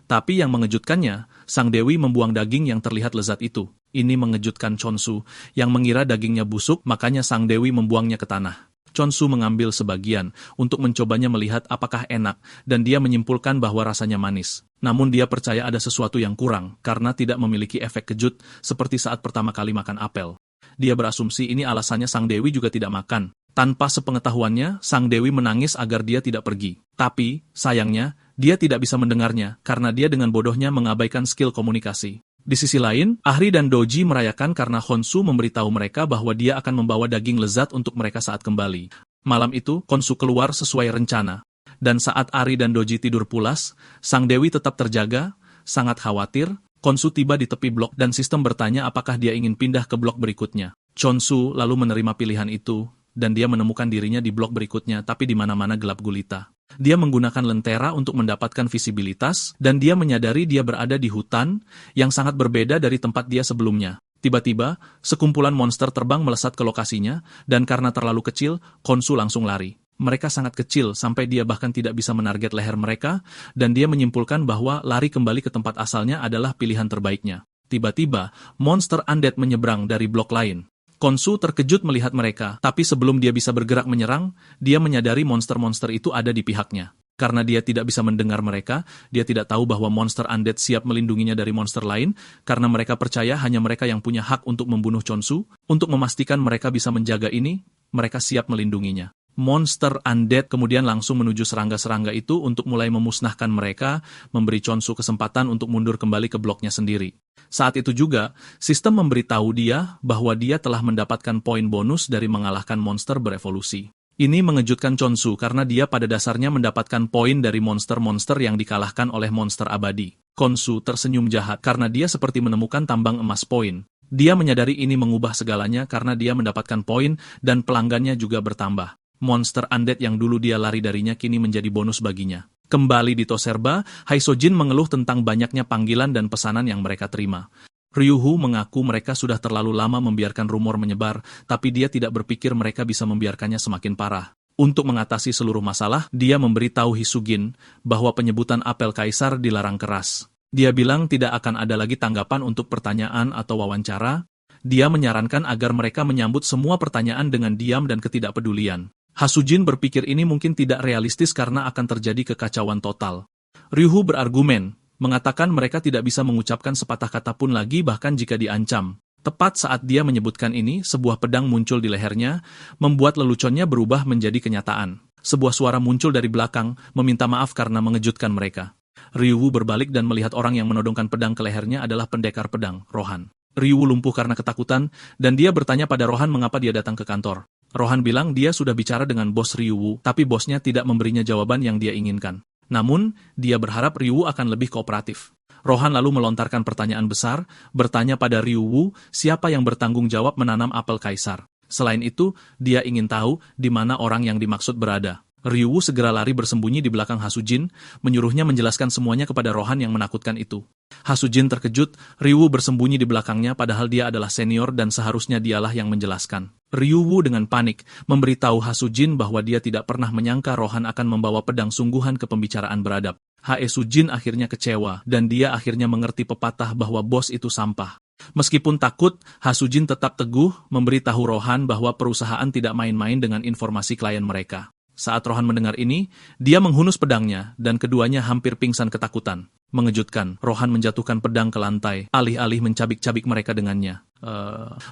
Tapi yang mengejutkannya, Sang Dewi membuang daging yang terlihat lezat itu. Ini mengejutkan Khonsu, yang mengira dagingnya busuk, makanya Sang Dewi membuangnya ke tanah. Khonsu mengambil sebagian untuk mencobanya melihat apakah enak, dan dia menyimpulkan bahwa rasanya manis. Namun dia percaya ada sesuatu yang kurang, karena tidak memiliki efek kejut seperti saat pertama kali makan apel. Dia berasumsi ini alasannya Sang Dewi juga tidak makan. Tanpa sepengetahuannya, Sang Dewi menangis agar dia tidak pergi. Tapi, sayangnya, dia tidak bisa mendengarnya, karena dia dengan bodohnya mengabaikan skill komunikasi. Di sisi lain, Ahri dan Doji merayakan karena Khonsu memberitahu mereka bahwa dia akan membawa daging lezat untuk mereka saat kembali. Malam itu, Khonsu keluar sesuai rencana. Dan saat Ahri dan Doji tidur pulas, Sang Dewi tetap terjaga, sangat khawatir. Khonsu tiba di tepi blok dan sistem bertanya apakah dia ingin pindah ke blok berikutnya. Khonsu lalu menerima pilihan itu, dan dia menemukan dirinya di blok berikutnya, tapi di mana-mana gelap gulita. Dia menggunakan lentera untuk mendapatkan visibilitas, dan dia menyadari dia berada di hutan yang sangat berbeda dari tempat dia sebelumnya. Tiba-tiba, sekumpulan monster terbang melesat ke lokasinya, dan karena terlalu kecil, Khonsu langsung lari. Mereka sangat kecil, sampai dia bahkan tidak bisa menarget leher mereka, dan dia menyimpulkan bahwa lari kembali ke tempat asalnya adalah pilihan terbaiknya. Tiba-tiba, monster undead menyeberang dari blok lain. Khonsu terkejut melihat mereka, tapi sebelum dia bisa bergerak menyerang, dia menyadari monster-monster itu ada di pihaknya. Karena dia tidak bisa mendengar mereka, dia tidak tahu bahwa monster undead siap melindunginya dari monster lain, karena mereka percaya hanya mereka yang punya hak untuk membunuh Khonsu. Untuk memastikan mereka bisa menjaga ini, mereka siap melindunginya. Monster undead kemudian langsung menuju serangga-serangga itu untuk mulai memusnahkan mereka, memberi Chonsu kesempatan untuk mundur kembali ke bloknya sendiri. Saat itu juga, sistem memberitahu dia bahwa dia telah mendapatkan poin bonus dari mengalahkan monster berevolusi. Ini mengejutkan Chonsu karena dia pada dasarnya mendapatkan poin dari monster-monster yang dikalahkan oleh monster abadi. Chonsu tersenyum jahat karena dia seperti menemukan tambang emas poin. Dia menyadari ini mengubah segalanya karena dia mendapatkan poin dan pelanggannya juga bertambah. Monster undead yang dulu dia lari darinya kini menjadi bonus baginya. Kembali di Toserba, Haisojin mengeluh tentang banyaknya panggilan dan pesanan yang mereka terima. Ryuhu mengaku mereka sudah terlalu lama membiarkan rumor menyebar, tapi dia tidak berpikir mereka bisa membiarkannya semakin parah. Untuk mengatasi seluruh masalah, dia memberitahu Hisugin bahwa penyebutan apel kaisar dilarang keras. Dia bilang tidak akan ada lagi tanggapan untuk pertanyaan atau wawancara. Dia menyarankan agar mereka menyambut semua pertanyaan dengan diam dan ketidakpedulian. Hasujin berpikir ini mungkin tidak realistis karena akan terjadi kekacauan total. Ryuhu berargumen, mengatakan mereka tidak bisa mengucapkan sepatah kata pun lagi bahkan jika diancam. Tepat saat dia menyebutkan ini, sebuah pedang muncul di lehernya, membuat leluconnya berubah menjadi kenyataan. Sebuah suara muncul dari belakang, meminta maaf karena mengejutkan mereka. Ryuhu berbalik dan melihat orang yang menodongkan pedang ke lehernya adalah pendekar pedang, Rohan. Ryuhu lumpuh karena ketakutan, dan dia bertanya pada Rohan mengapa dia datang ke kantor. Rohan bilang dia sudah bicara dengan bos Ryuhu, tapi bosnya tidak memberinya jawaban yang dia inginkan. Namun, dia berharap Ryuhu akan lebih kooperatif. Rohan lalu melontarkan pertanyaan besar, bertanya pada Ryuhu siapa yang bertanggung jawab menanam apel kaisar. Selain itu, dia ingin tahu di mana orang yang dimaksud berada. Ryuhu segera lari bersembunyi di belakang Hasujin, menyuruhnya menjelaskan semuanya kepada Rohan yang menakutkan itu. Hasujin terkejut, Ryuhu bersembunyi di belakangnya padahal dia adalah senior dan seharusnya dialah yang menjelaskan. Ryuhu dengan panik memberitahu Hasujin bahwa dia tidak pernah menyangka Rohan akan membawa pedang sungguhan ke pembicaraan beradab. Haesujin akhirnya kecewa dan dia akhirnya mengerti pepatah bahwa bos itu sampah. Meskipun takut, Hasujin tetap teguh memberitahu Rohan bahwa perusahaan tidak main-main dengan informasi klien mereka. Saat Rohan mendengar ini, dia menghunus pedangnya dan keduanya hampir pingsan ketakutan. Mengejutkan, Rohan menjatuhkan pedang ke lantai, alih-alih mencabik-cabik mereka dengannya.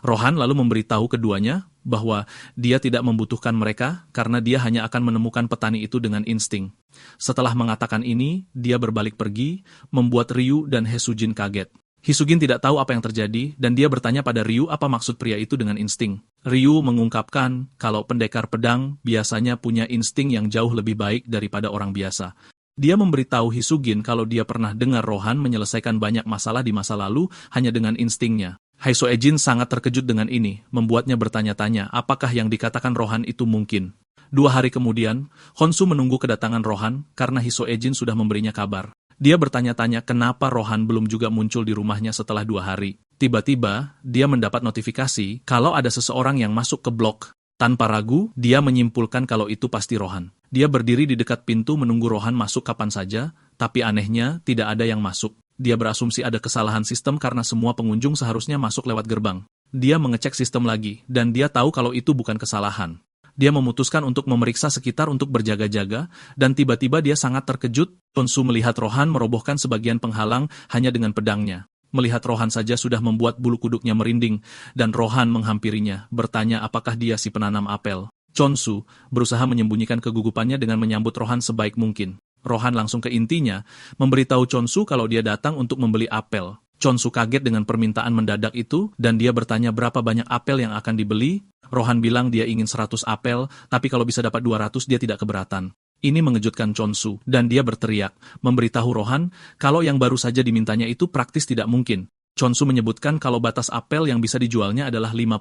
Rohan lalu memberitahu keduanya bahwa dia tidak membutuhkan mereka karena dia hanya akan menemukan petani itu dengan insting. Setelah mengatakan ini, dia berbalik pergi, membuat Ryu dan Haesujin kaget. Hisugin tidak tahu apa yang terjadi, dan dia bertanya pada Ryu apa maksud pria itu dengan insting. Ryu mengungkapkan kalau pendekar pedang biasanya punya insting yang jauh lebih baik daripada orang biasa. Dia memberitahu Hisugin kalau dia pernah dengar Rohan menyelesaikan banyak masalah di masa lalu hanya dengan instingnya. Haisoejin sangat terkejut dengan ini, membuatnya bertanya-tanya apakah yang dikatakan Rohan itu mungkin. 2 hari kemudian, Honshu menunggu kedatangan Rohan karena Hisoejin sudah memberinya kabar. Dia bertanya-tanya kenapa Rohan belum juga muncul di rumahnya setelah 2 hari. Tiba-tiba, dia mendapat notifikasi kalau ada seseorang yang masuk ke blok. Tanpa ragu, dia menyimpulkan kalau itu pasti Rohan. Dia berdiri di dekat pintu menunggu Rohan masuk kapan saja, tapi anehnya tidak ada yang masuk. Dia berasumsi ada kesalahan sistem karena semua pengunjung seharusnya masuk lewat gerbang. Dia mengecek sistem lagi, dan dia tahu kalau itu bukan kesalahan. Dia memutuskan untuk memeriksa sekitar untuk berjaga-jaga, dan tiba-tiba dia sangat terkejut. Honshu melihat Rohan merobohkan sebagian penghalang hanya dengan pedangnya. Melihat Rohan saja sudah membuat bulu kuduknya merinding, dan Rohan menghampirinya, bertanya apakah dia si penanam apel. Honshu berusaha menyembunyikan kegugupannya dengan menyambut Rohan sebaik mungkin. Rohan langsung ke intinya, memberitahu Honshu kalau dia datang untuk membeli apel. Honshu kaget dengan permintaan mendadak itu, dan dia bertanya berapa banyak apel yang akan dibeli. Rohan bilang dia ingin 100 apel, tapi kalau bisa dapat 200 dia tidak keberatan. Ini mengejutkan Honshu, dan dia berteriak, memberitahu Rohan kalau yang baru saja dimintanya itu praktis tidak mungkin. Honshu menyebutkan kalau batas apel yang bisa dijualnya adalah 50.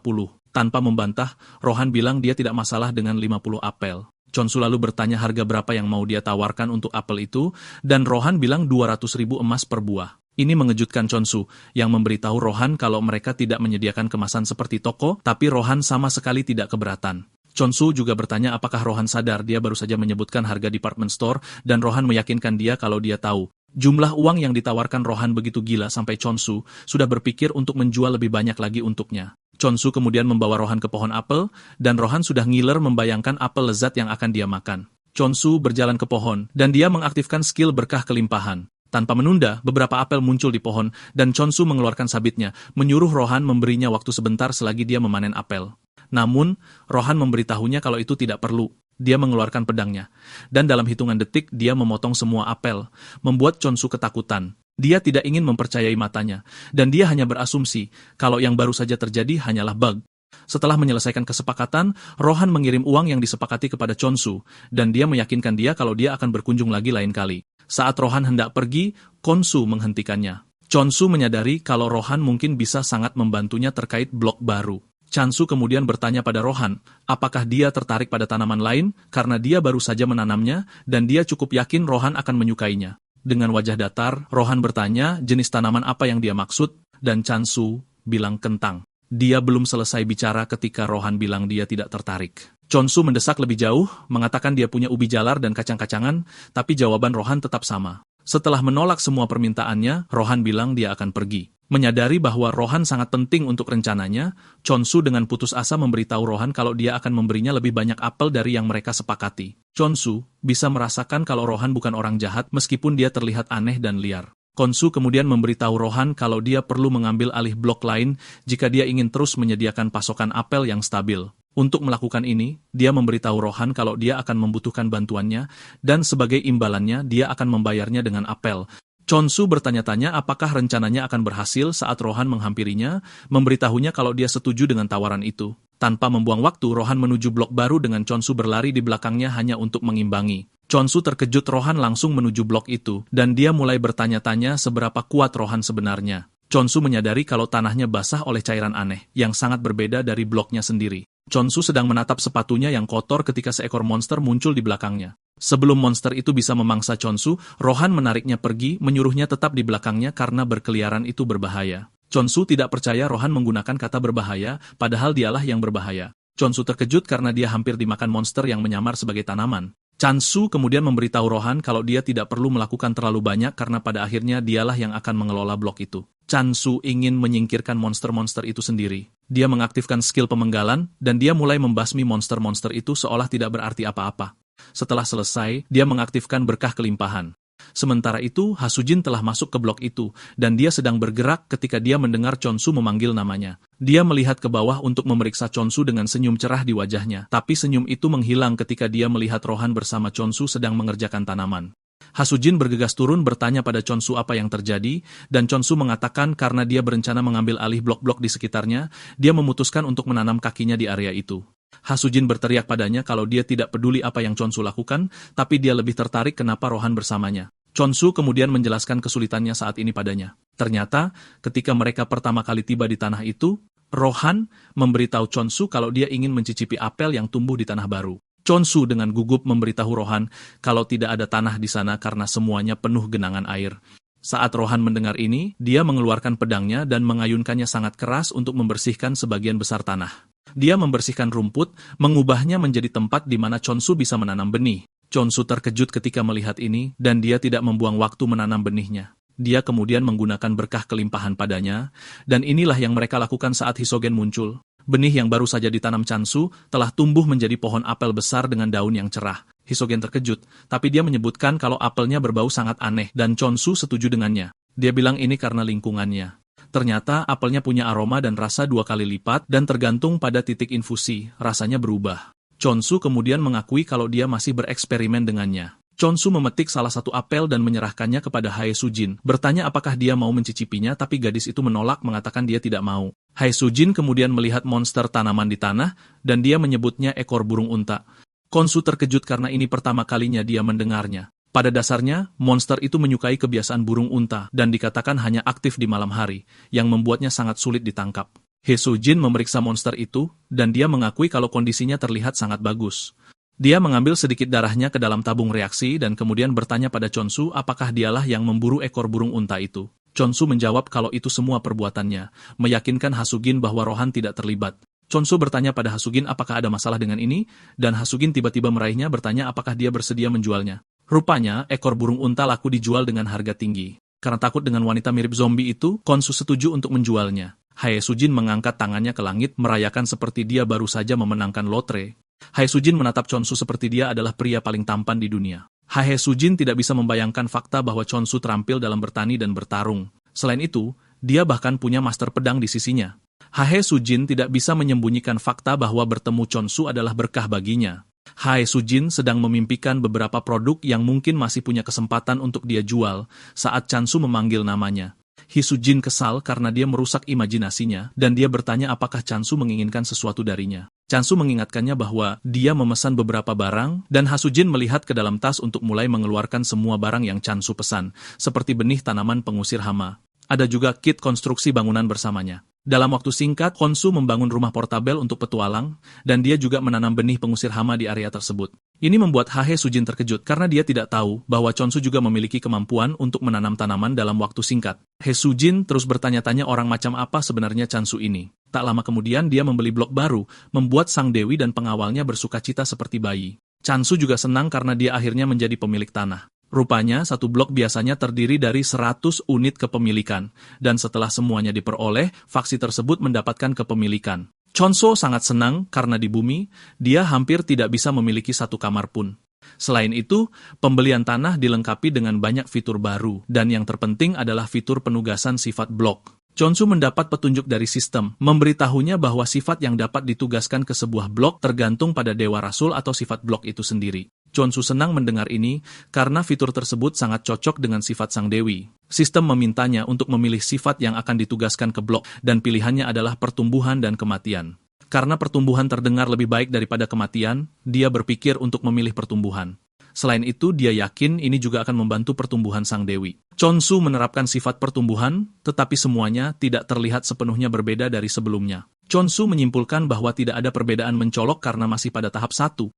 Tanpa membantah, Rohan bilang dia tidak masalah dengan 50 apel. Honshu lalu bertanya harga berapa yang mau dia tawarkan untuk apel itu, dan Rohan bilang 200.000 emas per buah. Ini mengejutkan Honshu, yang memberitahu Rohan kalau mereka tidak menyediakan kemasan seperti toko, tapi Rohan sama sekali tidak keberatan. Honshu juga bertanya apakah Rohan sadar dia baru saja menyebutkan harga department store, dan Rohan meyakinkan dia kalau dia tahu. Jumlah uang yang ditawarkan Rohan begitu gila sampai Honshu sudah berpikir untuk menjual lebih banyak lagi untuknya. Honshu kemudian membawa Rohan ke pohon apel, dan Rohan sudah ngiler membayangkan apel lezat yang akan dia makan. Honshu berjalan ke pohon, dan dia mengaktifkan skill berkah kelimpahan. Tanpa menunda, beberapa apel muncul di pohon, dan Honshu mengeluarkan sabitnya, menyuruh Rohan memberinya waktu sebentar selagi dia memanen apel. Namun, Rohan memberitahunya kalau itu tidak perlu. Dia mengeluarkan pedangnya, dan dalam hitungan detik dia memotong semua apel, membuat Chonsu ketakutan. Dia tidak ingin mempercayai matanya, dan dia hanya berasumsi kalau yang baru saja terjadi hanyalah bug. Setelah menyelesaikan kesepakatan, Rohan mengirim uang yang disepakati kepada Chonsu, dan dia meyakinkan dia kalau dia akan berkunjung lagi lain kali. Saat Rohan hendak pergi, Khonsu menghentikannya. Chonsu menyadari kalau Rohan mungkin bisa sangat membantunya terkait blok baru. Chansu kemudian bertanya pada Rohan, apakah dia tertarik pada tanaman lain karena dia baru saja menanamnya, dan dia cukup yakin Rohan akan menyukainya. Dengan wajah datar, Rohan bertanya jenis tanaman apa yang dia maksud, dan Chansu bilang kentang. Dia belum selesai bicara ketika Rohan bilang dia tidak tertarik. Chonsu mendesak lebih jauh, mengatakan dia punya ubi jalar dan kacang-kacangan, tapi jawaban Rohan tetap sama. Setelah menolak semua permintaannya, Rohan bilang dia akan pergi. Menyadari bahwa Rohan sangat penting untuk rencananya, Chonsu dengan putus asa memberitahu Rohan kalau dia akan memberinya lebih banyak apel dari yang mereka sepakati. Chonsu bisa merasakan kalau Rohan bukan orang jahat meskipun dia terlihat aneh dan liar. Khonsu kemudian memberitahu Rohan kalau dia perlu mengambil alih blok lain jika dia ingin terus menyediakan pasokan apel yang stabil. Untuk melakukan ini, dia memberitahu Rohan kalau dia akan membutuhkan bantuannya, dan sebagai imbalannya dia akan membayarnya dengan apel. Chonsu bertanya-tanya apakah rencananya akan berhasil saat Rohan menghampirinya, memberitahunya kalau dia setuju dengan tawaran itu. Tanpa membuang waktu, Rohan menuju blok baru dengan Chonsu berlari di belakangnya hanya untuk mengimbangi. Chonsu terkejut Rohan langsung menuju blok itu, dan dia mulai bertanya-tanya seberapa kuat Rohan sebenarnya. Chonsu menyadari kalau tanahnya basah oleh cairan aneh, yang sangat berbeda dari bloknya sendiri. Chonsu sedang menatap sepatunya yang kotor ketika seekor monster muncul di belakangnya. Sebelum monster itu bisa memangsa Chonsu, Rohan menariknya pergi, menyuruhnya tetap di belakangnya karena berkeliaran itu berbahaya. Chonsu tidak percaya Rohan menggunakan kata berbahaya, padahal dialah yang berbahaya. Chonsu terkejut karena dia hampir dimakan monster yang menyamar sebagai tanaman. Chansu kemudian memberitahu Rohan kalau dia tidak perlu melakukan terlalu banyak karena pada akhirnya dialah yang akan mengelola blok itu. Chansu ingin menyingkirkan monster-monster itu sendiri. Dia mengaktifkan skill pemenggalan, dan dia mulai membasmi monster-monster itu seolah tidak berarti apa-apa. Setelah selesai, dia mengaktifkan berkah kelimpahan. Sementara itu, Hasujin telah masuk ke blok itu, dan dia sedang bergerak ketika dia mendengar Chonsu memanggil namanya. Dia melihat ke bawah untuk memeriksa Chonsu dengan senyum cerah di wajahnya, tapi senyum itu menghilang ketika dia melihat Rohan bersama Chonsu sedang mengerjakan tanaman. Hasujin bergegas turun bertanya pada Chonsu apa yang terjadi, dan Chonsu mengatakan karena dia berencana mengambil alih blok-blok di sekitarnya, dia memutuskan untuk menanam kakinya di area itu. Hasujin berteriak padanya kalau dia tidak peduli apa yang Chonsu lakukan, tapi dia lebih tertarik kenapa Rohan bersamanya. Chonsu kemudian menjelaskan kesulitannya saat ini padanya. Ternyata, ketika mereka pertama kali tiba di tanah itu, Rohan memberitahu Chonsu kalau dia ingin mencicipi apel yang tumbuh di tanah baru. Chonsu dengan gugup memberitahu Rohan kalau tidak ada tanah di sana karena semuanya penuh genangan air. Saat Rohan mendengar ini, dia mengeluarkan pedangnya dan mengayunkannya sangat keras untuk membersihkan sebagian besar tanah. Dia membersihkan rumput, mengubahnya menjadi tempat di mana Chonsu bisa menanam benih. Chonsu terkejut ketika melihat ini, dan dia tidak membuang waktu menanam benihnya. Dia kemudian menggunakan berkah kelimpahan padanya, dan inilah yang mereka lakukan saat Hisogen muncul. Benih yang baru saja ditanam Chansu telah tumbuh menjadi pohon apel besar dengan daun yang cerah. Hisogen terkejut, tapi dia menyebutkan kalau apelnya berbau sangat aneh, dan Chonsu setuju dengannya. Dia bilang ini karena lingkungannya. Ternyata apelnya punya aroma dan rasa 2 kali lipat, dan tergantung pada titik infusi, rasanya berubah. Chonsu kemudian mengakui kalau dia masih bereksperimen dengannya. Chonsu memetik salah satu apel dan menyerahkannya kepada Haesujin, bertanya apakah dia mau mencicipinya, tapi gadis itu menolak mengatakan dia tidak mau. Haesujin kemudian melihat monster tanaman di tanah, dan dia menyebutnya ekor burung unta. Khonsu terkejut karena ini pertama kalinya dia mendengarnya. Pada dasarnya, monster itu menyukai kebiasaan burung unta, dan dikatakan hanya aktif di malam hari, yang membuatnya sangat sulit ditangkap. Haesujin memeriksa monster itu, dan dia mengakui kalau kondisinya terlihat sangat bagus. Dia mengambil sedikit darahnya ke dalam tabung reaksi dan kemudian bertanya pada Chonsu apakah dialah yang memburu ekor burung unta itu. Chonsu menjawab kalau itu semua perbuatannya, meyakinkan Hasugin bahwa Rohan tidak terlibat. Chonsu bertanya pada Hasugin apakah ada masalah dengan ini, dan Hasugin tiba-tiba meraihnya bertanya apakah dia bersedia menjualnya. Rupanya, ekor burung unta laku dijual dengan harga tinggi. Karena takut dengan wanita mirip zombie itu, Khonsu setuju untuk menjualnya. Haesujin mengangkat tangannya ke langit merayakan seperti dia baru saja memenangkan lotre. Haesujin menatap Chonsu seperti dia adalah pria paling tampan di dunia. Haesujin tidak bisa membayangkan fakta bahwa Chonsu terampil dalam bertani dan bertarung. Selain itu, dia bahkan punya master pedang di sisinya. Haesujin tidak bisa menyembunyikan fakta bahwa bertemu Chonsu adalah berkah baginya. Hae Sujin sedang memimpikan beberapa produk yang mungkin masih punya kesempatan untuk dia jual saat Chansu memanggil namanya. Hye Sujin kesal karena dia merusak imajinasinya dan dia bertanya apakah Chansu menginginkan sesuatu darinya. Chansu mengingatkannya bahwa dia memesan beberapa barang dan Ha Sujin melihat ke dalam tas untuk mulai mengeluarkan semua barang yang Chansu pesan, seperti benih tanaman pengusir hama. Ada juga kit konstruksi bangunan bersamanya. Dalam waktu singkat, Khonsu membangun rumah portabel untuk petualang, dan dia juga menanam benih pengusir hama di area tersebut. Ini membuat Hae Sujin terkejut karena dia tidak tahu bahwa Chonsu juga memiliki kemampuan untuk menanam tanaman dalam waktu singkat. Hae Sujin terus bertanya-tanya orang macam apa sebenarnya Chansu ini. Tak lama kemudian dia membeli blok baru, membuat sang dewi dan pengawalnya bersukacita seperti bayi. Chansu juga senang karena dia akhirnya menjadi pemilik tanah. Rupanya, satu blok biasanya terdiri dari 100 unit kepemilikan, dan setelah semuanya diperoleh, faksi tersebut mendapatkan kepemilikan. Chonso sangat senang karena di bumi, dia hampir tidak bisa memiliki satu kamar pun. Selain itu, pembelian tanah dilengkapi dengan banyak fitur baru, dan yang terpenting adalah fitur penugasan sifat blok. Chonsu mendapat petunjuk dari sistem, memberitahunya bahwa sifat yang dapat ditugaskan ke sebuah blok tergantung pada Dewa Rasul atau sifat blok itu sendiri. Chonsu senang mendengar ini karena fitur tersebut sangat cocok dengan sifat sang dewi. Sistem memintanya untuk memilih sifat yang akan ditugaskan ke blok dan pilihannya adalah pertumbuhan dan kematian. Karena pertumbuhan terdengar lebih baik daripada kematian, dia berpikir untuk memilih pertumbuhan. Selain itu, dia yakin ini juga akan membantu pertumbuhan sang dewi. Chonsu menerapkan sifat pertumbuhan, tetapi semuanya tidak terlihat sepenuhnya berbeda dari sebelumnya. Chonsu menyimpulkan bahwa tidak ada perbedaan mencolok karena masih pada tahap 1.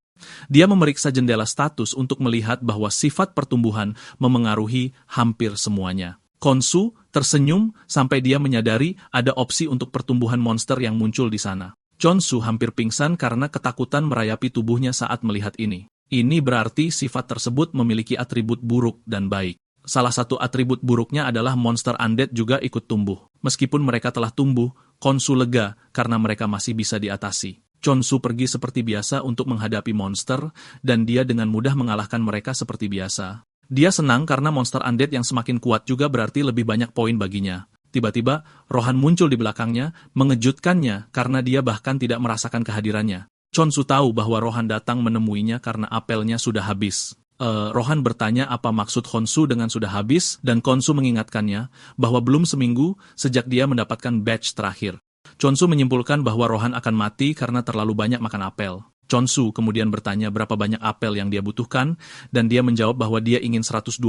Dia memeriksa jendela status untuk melihat bahwa sifat pertumbuhan memengaruhi hampir semuanya. Khonsu tersenyum sampai dia menyadari ada opsi untuk pertumbuhan monster yang muncul di sana. Chonsu hampir pingsan karena ketakutan merayapi tubuhnya saat melihat ini. Ini berarti sifat tersebut memiliki atribut buruk dan baik. Salah satu atribut buruknya adalah monster undead juga ikut tumbuh. Meskipun mereka telah tumbuh, Khonsu lega karena mereka masih bisa diatasi. Chonsu pergi seperti biasa untuk menghadapi monster, dan dia dengan mudah mengalahkan mereka seperti biasa. Dia senang karena monster undead yang semakin kuat juga berarti lebih banyak poin baginya. Tiba-tiba, Rohan muncul di belakangnya, mengejutkannya karena dia bahkan tidak merasakan kehadirannya. Chonsu tahu bahwa Rohan datang menemuinya karena apelnya sudah habis. Rohan bertanya apa maksud Khonsu dengan sudah habis, dan Khonsu mengingatkannya bahwa belum seminggu sejak dia mendapatkan badge terakhir. Chonsu menyimpulkan bahwa Rohan akan mati karena terlalu banyak makan apel. Chonsu kemudian bertanya berapa banyak apel yang dia butuhkan, dan dia menjawab bahwa dia ingin 120.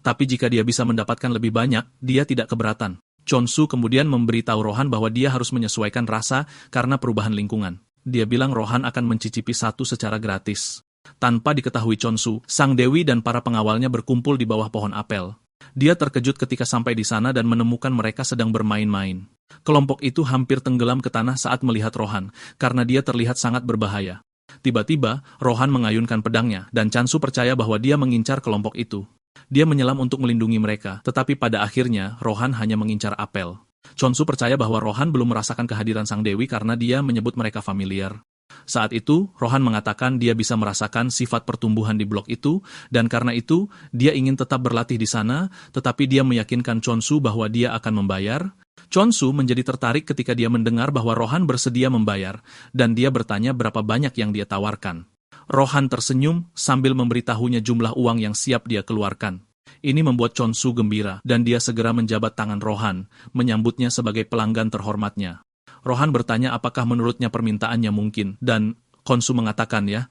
Tapi jika dia bisa mendapatkan lebih banyak, dia tidak keberatan. Chonsu kemudian memberitahu Rohan bahwa dia harus menyesuaikan rasa karena perubahan lingkungan. Dia bilang Rohan akan mencicipi satu secara gratis. Tanpa diketahui Chonsu, sang dewi dan para pengawalnya berkumpul di bawah pohon apel. Dia terkejut ketika sampai di sana dan menemukan mereka sedang bermain-main. Kelompok itu hampir tenggelam ke tanah saat melihat Rohan, karena dia terlihat sangat berbahaya. Tiba-tiba, Rohan mengayunkan pedangnya, dan Chansu percaya bahwa dia mengincar kelompok itu. Dia menyelam untuk melindungi mereka, tetapi pada akhirnya, Rohan hanya mengincar apel. Chonsu percaya bahwa Rohan belum merasakan kehadiran sang dewi karena dia menyebut mereka familiar. Saat itu, Rohan mengatakan dia bisa merasakan sifat pertumbuhan di blok itu, dan karena itu, dia ingin tetap berlatih di sana, tetapi dia meyakinkan Chonsu bahwa dia akan membayar. Chonsu menjadi tertarik ketika dia mendengar bahwa Rohan bersedia membayar, dan dia bertanya berapa banyak yang dia tawarkan. Rohan tersenyum sambil memberitahunya jumlah uang yang siap dia keluarkan. Ini membuat Chonsu gembira, dan dia segera menjabat tangan Rohan, menyambutnya sebagai pelanggan terhormatnya. Rohan bertanya apakah menurutnya permintaannya mungkin, dan Khonsu mengatakan ya.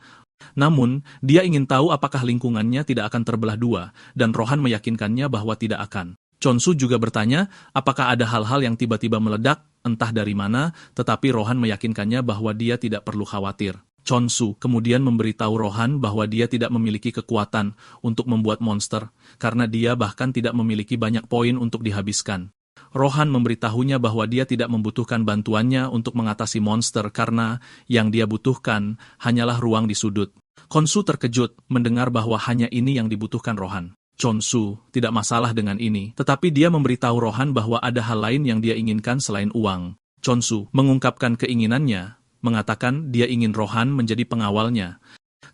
Namun, dia ingin tahu apakah lingkungannya tidak akan terbelah dua, dan Rohan meyakinkannya bahwa tidak akan. Chonsu juga bertanya apakah ada hal-hal yang tiba-tiba meledak, entah dari mana, tetapi Rohan meyakinkannya bahwa dia tidak perlu khawatir. Chonsu kemudian memberitahu Rohan bahwa dia tidak memiliki kekuatan untuk membuat monster, karena dia bahkan tidak memiliki banyak poin untuk dihabiskan. Rohan memberitahunya bahwa dia tidak membutuhkan bantuannya untuk mengatasi monster karena yang dia butuhkan hanyalah ruang di sudut. Khonsu terkejut mendengar bahwa hanya ini yang dibutuhkan Rohan. Chonsu tidak masalah dengan ini, tetapi dia memberitahu Rohan bahwa ada hal lain yang dia inginkan selain uang. Chonsu mengungkapkan keinginannya, mengatakan dia ingin Rohan menjadi pengawalnya.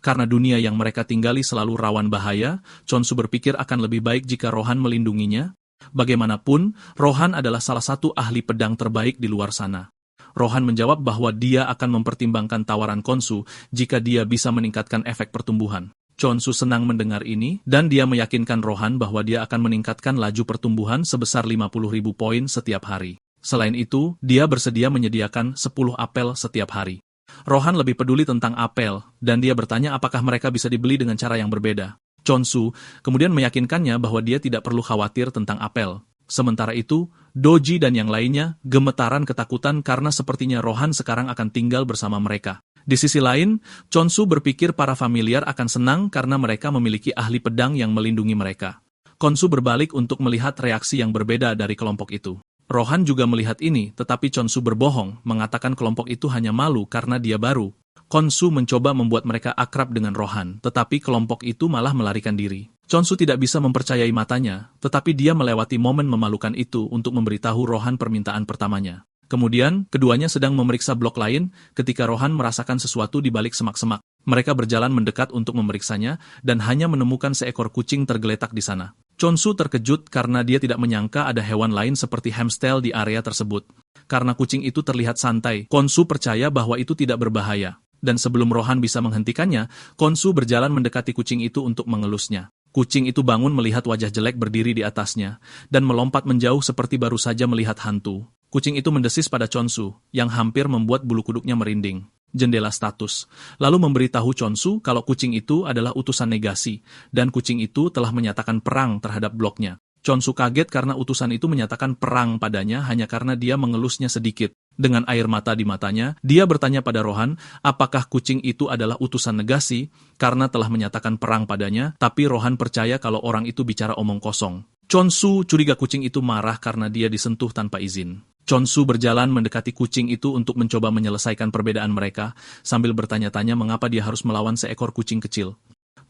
Karena dunia yang mereka tinggali selalu rawan bahaya, Chonsu berpikir akan lebih baik jika Rohan melindunginya. Bagaimanapun, Rohan adalah salah satu ahli pedang terbaik di luar sana. Rohan menjawab bahwa dia akan mempertimbangkan tawaran Khonsu jika dia bisa meningkatkan efek pertumbuhan. Khonsu senang mendengar ini, dan dia meyakinkan Rohan bahwa dia akan meningkatkan laju pertumbuhan sebesar 50.000 poin setiap hari. Selain itu, dia bersedia menyediakan 10 apel setiap hari. Rohan lebih peduli tentang apel, dan dia bertanya apakah mereka bisa dibeli dengan cara yang berbeda. Khonsu kemudian meyakinkannya bahwa dia tidak perlu khawatir tentang apel. Sementara itu, Doji dan yang lainnya gemetaran ketakutan karena sepertinya Rohan sekarang akan tinggal bersama mereka. Di sisi lain, Khonsu berpikir para familiar akan senang karena mereka memiliki ahli pedang yang melindungi mereka. Khonsu berbalik untuk melihat reaksi yang berbeda dari kelompok itu. Rohan juga melihat ini, tetapi Khonsu berbohong, mengatakan kelompok itu hanya malu karena dia baru. Khonsu mencoba membuat mereka akrab dengan Rohan, tetapi kelompok itu malah melarikan diri. Khonsu tidak bisa mempercayai matanya, tetapi dia melewati momen memalukan itu untuk memberitahu Rohan permintaan pertamanya. Kemudian, keduanya sedang memeriksa blok lain ketika Rohan merasakan sesuatu di balik semak-semak. Mereka berjalan mendekat untuk memeriksanya, dan hanya menemukan seekor kucing tergeletak di sana. Khonsu terkejut karena dia tidak menyangka ada hewan lain seperti hamster di area tersebut. Karena kucing itu terlihat santai, Khonsu percaya bahwa itu tidak berbahaya. Dan sebelum Rohan bisa menghentikannya, Khonsu berjalan mendekati kucing itu untuk mengelusnya. Kucing itu bangun melihat wajah jelek berdiri di atasnya, dan melompat menjauh seperti baru saja melihat hantu. Kucing itu mendesis pada Khonsu, yang hampir membuat bulu kuduknya merinding. Jendela status, lalu memberitahu Khonsu kalau kucing itu adalah utusan negasi, dan kucing itu telah menyatakan perang terhadap bloknya. Khonsu kaget karena utusan itu menyatakan perang padanya hanya karena dia mengelusnya sedikit. Dengan air mata di matanya, dia bertanya pada Rohan, apakah kucing itu adalah utusan negasi, karena telah menyatakan perang padanya, tapi Rohan percaya kalau orang itu bicara omong kosong. Khonsu curiga kucing itu marah karena dia disentuh tanpa izin. Khonsu berjalan mendekati kucing itu untuk mencoba menyelesaikan perbedaan mereka, sambil bertanya-tanya mengapa dia harus melawan seekor kucing kecil.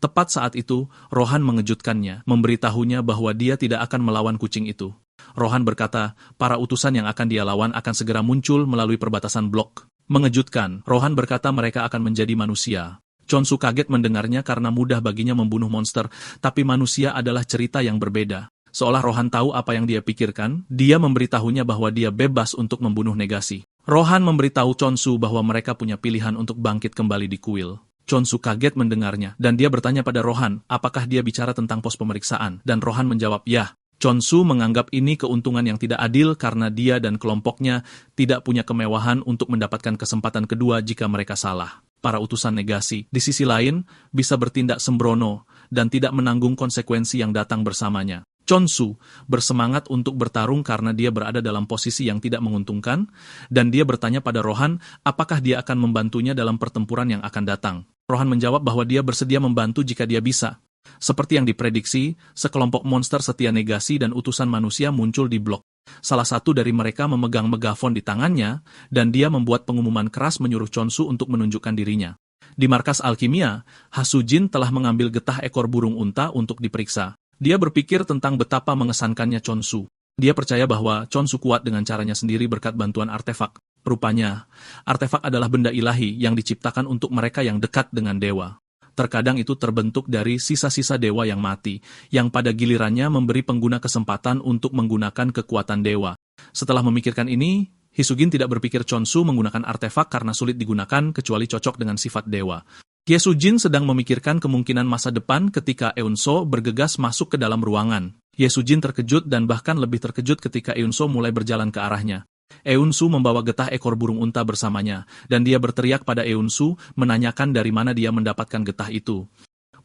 Tepat saat itu, Rohan mengejutkannya, memberitahunya bahwa dia tidak akan melawan kucing itu. Rohan berkata, para utusan yang akan dia lawan akan segera muncul melalui perbatasan blok. Mengejutkan, Rohan berkata mereka akan menjadi manusia. Khonsu kaget mendengarnya karena mudah baginya membunuh monster, tapi manusia adalah cerita yang berbeda. Seolah Rohan tahu apa yang dia pikirkan, dia memberitahunya bahwa dia bebas untuk membunuh negasi. Rohan memberitahu Khonsu bahwa mereka punya pilihan untuk bangkit kembali di kuil. Khonsu kaget mendengarnya, dan dia bertanya pada Rohan, apakah dia bicara tentang pos pemeriksaan, dan Rohan menjawab, ya. Khonsu menganggap ini keuntungan yang tidak adil karena dia dan kelompoknya tidak punya kemewahan untuk mendapatkan kesempatan kedua jika mereka salah. Para utusan negasi, di sisi lain, bisa bertindak sembrono dan tidak menanggung konsekuensi yang datang bersamanya. Khonsu bersemangat untuk bertarung karena dia berada dalam posisi yang tidak menguntungkan, dan dia bertanya pada Rohan apakah dia akan membantunya dalam pertempuran yang akan datang. Rohan menjawab bahwa dia bersedia membantu jika dia bisa. Seperti yang diprediksi, sekelompok monster setia negasi dan utusan manusia muncul di blok. Salah satu dari mereka memegang megafon di tangannya, dan dia membuat pengumuman keras menyuruh Khonsu untuk menunjukkan dirinya. Di markas alkimia, Hasujin telah mengambil getah ekor burung unta untuk diperiksa. Dia berpikir tentang betapa mengesankannya Khonsu. Dia percaya bahwa Khonsu kuat dengan caranya sendiri berkat bantuan artefak. Rupanya, artefak adalah benda ilahi yang diciptakan untuk mereka yang dekat dengan dewa. Terkadang itu terbentuk dari sisa-sisa dewa yang mati, yang pada gilirannya memberi pengguna kesempatan untuk menggunakan kekuatan dewa. Setelah memikirkan ini, Hisugin tidak berpikir Khonsu menggunakan artefak karena sulit digunakan kecuali cocok dengan sifat dewa. Yesujin sedang memikirkan kemungkinan masa depan ketika Eunso bergegas masuk ke dalam ruangan. Yesujin terkejut dan bahkan lebih terkejut ketika Eunso mulai berjalan ke arahnya. Eunsu membawa getah ekor burung unta bersamanya, dan dia berteriak pada Eunsu menanyakan dari mana dia mendapatkan getah itu.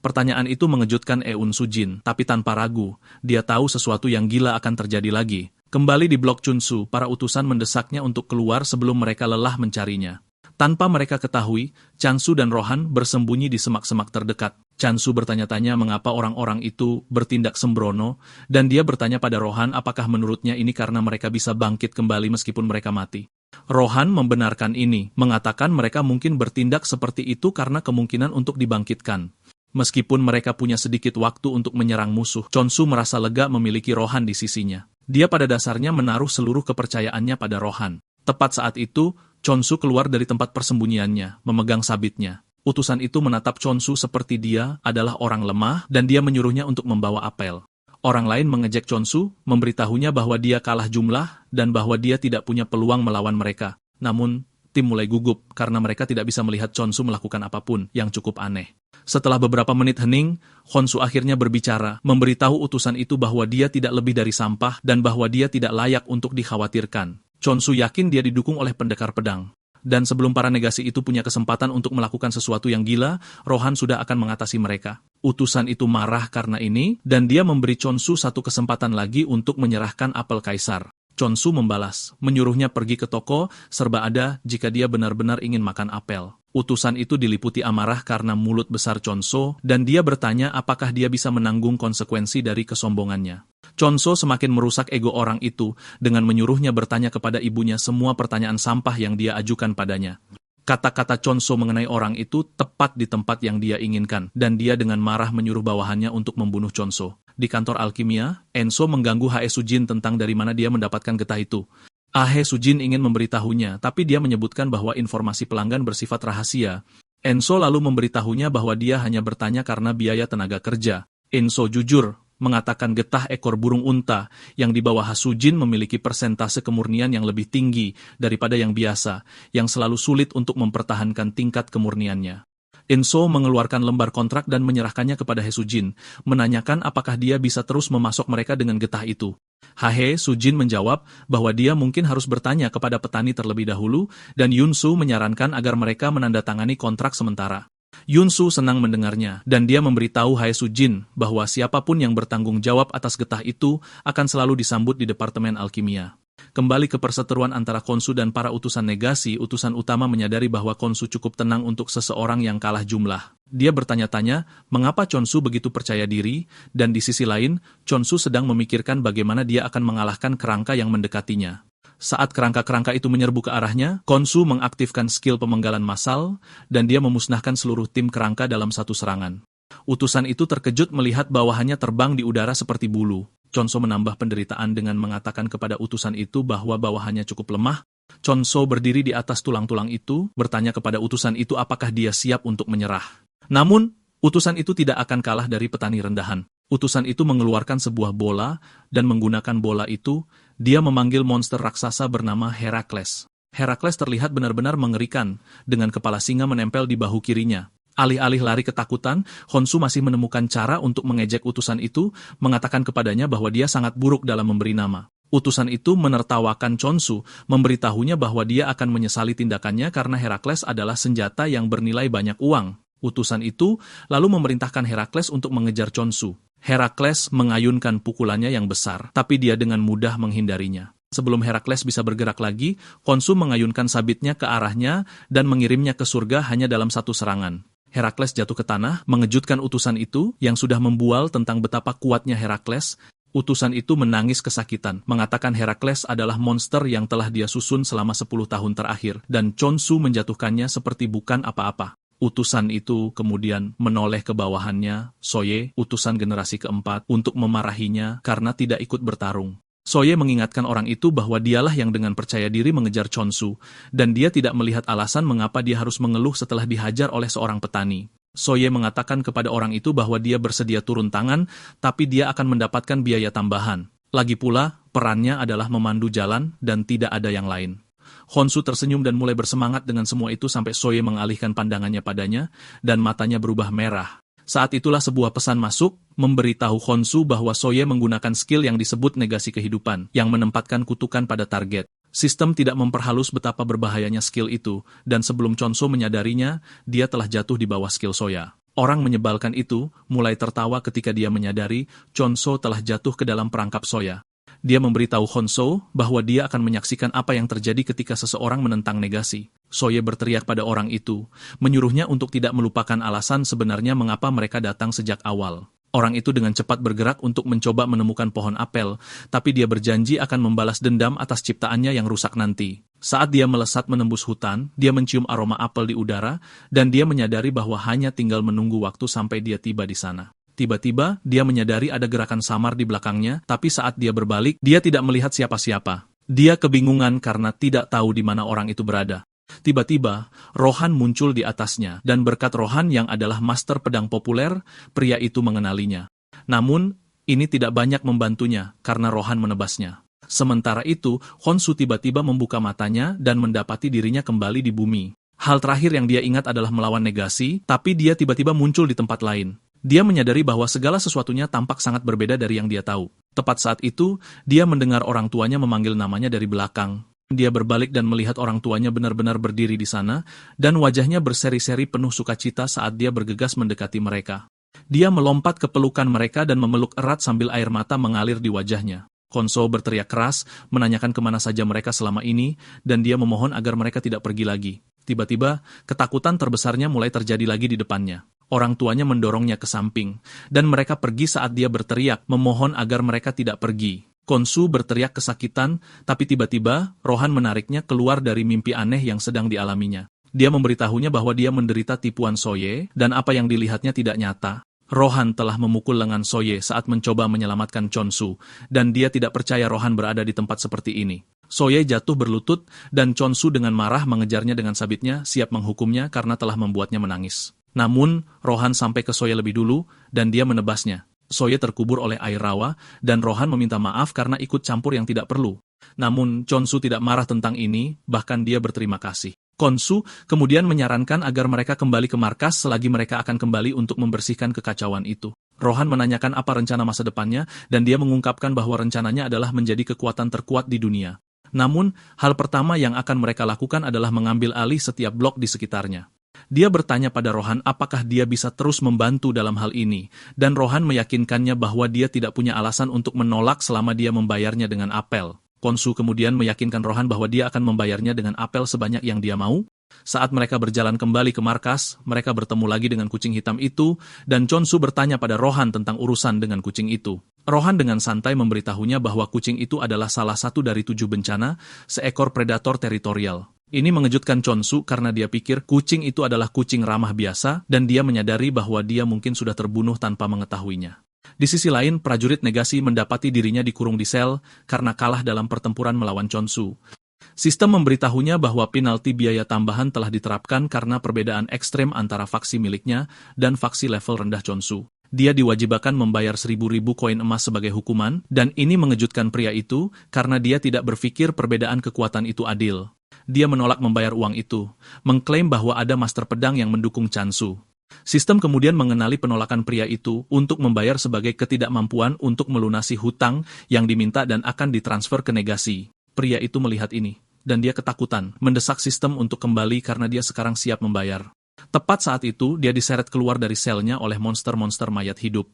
Pertanyaan itu mengejutkan Eunsu Jin, tapi tanpa ragu, dia tahu sesuatu yang gila akan terjadi lagi. Kembali di blok Chunsu, para utusan mendesaknya untuk keluar sebelum mereka lelah mencarinya. Tanpa mereka ketahui, Chansu dan Rohan bersembunyi di semak-semak terdekat. Chansu bertanya-tanya mengapa orang-orang itu bertindak sembrono, dan dia bertanya pada Rohan apakah menurutnya ini karena mereka bisa bangkit kembali meskipun mereka mati. Rohan membenarkan ini, mengatakan mereka mungkin bertindak seperti itu karena kemungkinan untuk dibangkitkan. Meskipun mereka punya sedikit waktu untuk menyerang musuh, Chonsu merasa lega memiliki Rohan di sisinya. Dia pada dasarnya menaruh seluruh kepercayaannya pada Rohan. Tepat saat itu, Chonsu keluar dari tempat persembunyiannya, memegang sabitnya. Utusan itu menatap Chonsu seperti dia adalah orang lemah, dan dia menyuruhnya untuk membawa apel. Orang lain mengejek Chonsu, memberitahunya bahwa dia kalah jumlah, dan bahwa dia tidak punya peluang melawan mereka. Namun, tim mulai gugup karena mereka tidak bisa melihat Chonsu melakukan apapun yang cukup aneh. Setelah beberapa menit hening, Khonsu akhirnya berbicara, memberitahu utusan itu bahwa dia tidak lebih dari sampah dan bahwa dia tidak layak untuk dikhawatirkan. Chonsu yakin dia didukung oleh pendekar pedang. Dan sebelum para negasi itu punya kesempatan untuk melakukan sesuatu yang gila, Rohan sudah akan mengatasi mereka. Utusan itu marah karena ini, dan dia memberi Chonsu satu kesempatan lagi untuk menyerahkan apel kaisar. Chonsu membalas, menyuruhnya pergi ke toko, serba ada jika dia benar-benar ingin makan apel. Utusan itu diliputi amarah karena mulut besar Chonsu, dan dia bertanya apakah dia bisa menanggung konsekuensi dari kesombongannya. Chonsu semakin merusak ego orang itu dengan menyuruhnya bertanya kepada ibunya semua pertanyaan sampah yang dia ajukan padanya. Kata-kata Chonsu mengenai orang itu tepat di tempat yang dia inginkan, dan dia dengan marah menyuruh bawahannya untuk membunuh Chonsu. Di kantor alkimia, Enso mengganggu Hae Sujin tentang dari mana dia mendapatkan getah itu. Hae Sujin ingin memberitahunya, tapi dia menyebutkan bahwa informasi pelanggan bersifat rahasia. Enso lalu memberitahunya bahwa dia hanya bertanya karena biaya tenaga kerja. Enso jujur, mengatakan getah ekor burung unta yang dibawa Hasujin memiliki persentase kemurnian yang lebih tinggi daripada yang biasa, yang selalu sulit untuk mempertahankan tingkat kemurniannya. Enso mengeluarkan lembar kontrak dan menyerahkannya kepada Hasujin, menanyakan apakah dia bisa terus memasok mereka dengan getah itu. Hae Sujin menjawab bahwa dia mungkin harus bertanya kepada petani terlebih dahulu, dan Yunsu menyarankan agar mereka menandatangani kontrak sementara. Yunsu senang mendengarnya, dan dia memberitahu Hae Sujin bahwa siapapun yang bertanggung jawab atas getah itu akan selalu disambut di Departemen Alkimia. Kembali ke perseteruan antara Khonsu dan para utusan negasi, utusan utama menyadari bahwa Khonsu cukup tenang untuk seseorang yang kalah jumlah. Dia bertanya-tanya mengapa Chonsu begitu percaya diri, dan di sisi lain, Chonsu sedang memikirkan bagaimana dia akan mengalahkan kerangka yang mendekatinya. Saat kerangka-kerangka itu menyerbu ke arahnya, Khonsu mengaktifkan skill pemenggalan massal, dan dia memusnahkan seluruh tim kerangka dalam satu serangan. Utusan itu terkejut melihat bawahannya terbang di udara seperti bulu. Chonsu menambah penderitaan dengan mengatakan kepada utusan itu bahwa bawahannya cukup lemah. Chonsu berdiri di atas tulang-tulang itu, bertanya kepada utusan itu apakah dia siap untuk menyerah. Namun, utusan itu tidak akan kalah dari petani rendahan. Utusan itu mengeluarkan sebuah bola, dan menggunakan bola itu, dia memanggil monster raksasa bernama Herakles. Herakles terlihat benar-benar mengerikan, dengan kepala singa menempel di bahu kirinya. Alih-alih lari ketakutan, Khonsu masih menemukan cara untuk mengejek utusan itu, mengatakan kepadanya bahwa dia sangat buruk dalam memberi nama. Utusan itu menertawakan Chonsu, memberitahunya bahwa dia akan menyesali tindakannya karena Herakles adalah senjata yang bernilai banyak uang. Utusan itu lalu memerintahkan Herakles untuk mengejar Chonsu. Herakles mengayunkan pukulannya yang besar, tapi dia dengan mudah menghindarinya. Sebelum Herakles bisa bergerak lagi, Khonsu mengayunkan sabitnya ke arahnya dan mengirimnya ke surga hanya dalam satu serangan. Herakles jatuh ke tanah, mengejutkan utusan itu yang sudah membual tentang betapa kuatnya Herakles. Utusan itu menangis kesakitan, mengatakan Herakles adalah monster yang telah dia susun selama 10 tahun terakhir, dan Chonsu menjatuhkannya seperti bukan apa-apa. Utusan itu kemudian menoleh ke bawahannya, Soye, utusan generasi keempat, untuk memarahinya karena tidak ikut bertarung. Soye mengingatkan orang itu bahwa dialah yang dengan percaya diri mengejar Chonsu, dan dia tidak melihat alasan mengapa dia harus mengeluh setelah dihajar oleh seorang petani. Soye mengatakan kepada orang itu bahwa dia bersedia turun tangan, tapi dia akan mendapatkan biaya tambahan. Lagi pula, perannya adalah memandu jalan dan tidak ada yang lain. Khonsu tersenyum dan mulai bersemangat dengan semua itu sampai Soye mengalihkan pandangannya padanya, dan matanya berubah merah. Saat itulah sebuah pesan masuk, memberitahu Khonsu bahwa Soye menggunakan skill yang disebut negasi kehidupan, yang menempatkan kutukan pada target. Sistem tidak memperhalus betapa berbahayanya skill itu, dan sebelum Chonsu menyadarinya, dia telah jatuh di bawah skill Soya. Orang menyebalkan itu mulai tertawa ketika dia menyadari Chonsu telah jatuh ke dalam perangkap Soya. Dia memberitahu Khonsu bahwa dia akan menyaksikan apa yang terjadi ketika seseorang menentang negasi. Soye berteriak pada orang itu, menyuruhnya untuk tidak melupakan alasan sebenarnya mengapa mereka datang sejak awal. Orang itu dengan cepat bergerak untuk mencoba menemukan pohon apel, tapi dia berjanji akan membalas dendam atas ciptaannya yang rusak nanti. Saat dia melesat menembus hutan, dia mencium aroma apel di udara, dan dia menyadari bahwa hanya tinggal menunggu waktu sampai dia tiba di sana. Tiba-tiba, dia menyadari ada gerakan samar di belakangnya, tapi saat dia berbalik, dia tidak melihat siapa-siapa. Dia kebingungan karena tidak tahu di mana orang itu berada. Tiba-tiba, Rohan muncul di atasnya, dan berkat Rohan yang adalah master pedang populer, pria itu mengenalinya. Namun, ini tidak banyak membantunya, karena Rohan menebasnya. Sementara itu, Khonsu tiba-tiba membuka matanya dan mendapati dirinya kembali di bumi. Hal terakhir yang dia ingat adalah melawan negasi, tapi dia tiba-tiba muncul di tempat lain. Dia menyadari bahwa segala sesuatunya tampak sangat berbeda dari yang dia tahu. Tepat saat itu, dia mendengar orang tuanya memanggil namanya dari belakang. Dia berbalik dan melihat orang tuanya benar-benar berdiri di sana, dan wajahnya berseri-seri penuh sukacita saat dia bergegas mendekati mereka. Dia melompat ke pelukan mereka dan memeluk erat sambil air mata mengalir di wajahnya. Khonsu berteriak keras, menanyakan kemana saja mereka selama ini, dan dia memohon agar mereka tidak pergi lagi. Tiba-tiba, ketakutan terbesarnya mulai terjadi lagi di depannya. Orang tuanya mendorongnya ke samping, dan mereka pergi saat dia berteriak, memohon agar mereka tidak pergi. Khonsu berteriak kesakitan, tapi tiba-tiba, Rohan menariknya keluar dari mimpi aneh yang sedang dialaminya. Dia memberitahunya bahwa dia menderita tipuan Soye, dan apa yang dilihatnya tidak nyata. Rohan telah memukul lengan Soye saat mencoba menyelamatkan Khonsu, dan dia tidak percaya Rohan berada di tempat seperti ini. Soye jatuh berlutut, dan Khonsu dengan marah mengejarnya dengan sabitnya, siap menghukumnya karena telah membuatnya menangis. Namun, Rohan sampai ke Soye lebih dulu, dan dia menebasnya. Soye terkubur oleh air rawa, dan Rohan meminta maaf karena ikut campur yang tidak perlu. Namun, Khonsu tidak marah tentang ini, bahkan dia berterima kasih. Khonsu kemudian menyarankan agar mereka kembali ke markas selagi mereka akan kembali untuk membersihkan kekacauan itu. Rohan menanyakan apa rencana masa depannya, dan dia mengungkapkan bahwa rencananya adalah menjadi kekuatan terkuat di dunia. Namun, hal pertama yang akan mereka lakukan adalah mengambil alih setiap blok di sekitarnya. Dia bertanya pada Rohan apakah dia bisa terus membantu dalam hal ini, dan Rohan meyakinkannya bahwa dia tidak punya alasan untuk menolak selama dia membayarnya dengan apel. Khonsu kemudian meyakinkan Rohan bahwa dia akan membayarnya dengan apel sebanyak yang dia mau. Saat mereka berjalan kembali ke markas, mereka bertemu lagi dengan kucing hitam itu, dan Khonsu bertanya pada Rohan tentang urusan dengan kucing itu. Rohan dengan santai memberitahunya bahwa kucing itu adalah salah satu dari 7 bencana, seekor predator teritorial. Ini mengejutkan Khonsu karena dia pikir kucing itu adalah kucing ramah biasa, dan dia menyadari bahwa dia mungkin sudah terbunuh tanpa mengetahuinya. Di sisi lain, prajurit negasi mendapati dirinya dikurung di sel karena kalah dalam pertempuran melawan Khonsu. Sistem memberitahunya bahwa penalti biaya tambahan telah diterapkan karena perbedaan ekstrem antara faksi miliknya dan faksi level rendah Khonsu. Dia diwajibkan membayar 1.000 koin emas sebagai hukuman, dan ini mengejutkan pria itu karena dia tidak berpikir perbedaan kekuatan itu adil. Dia menolak membayar uang itu, mengklaim bahwa ada master pedang yang mendukung Khonsu. Sistem kemudian mengenali penolakan pria itu untuk membayar sebagai ketidakmampuan untuk melunasi hutang yang diminta dan akan ditransfer ke negasi. Pria itu melihat ini, dan dia ketakutan, mendesak sistem untuk kembali karena dia sekarang siap membayar. Tepat saat itu, dia diseret keluar dari selnya oleh monster-monster mayat hidup.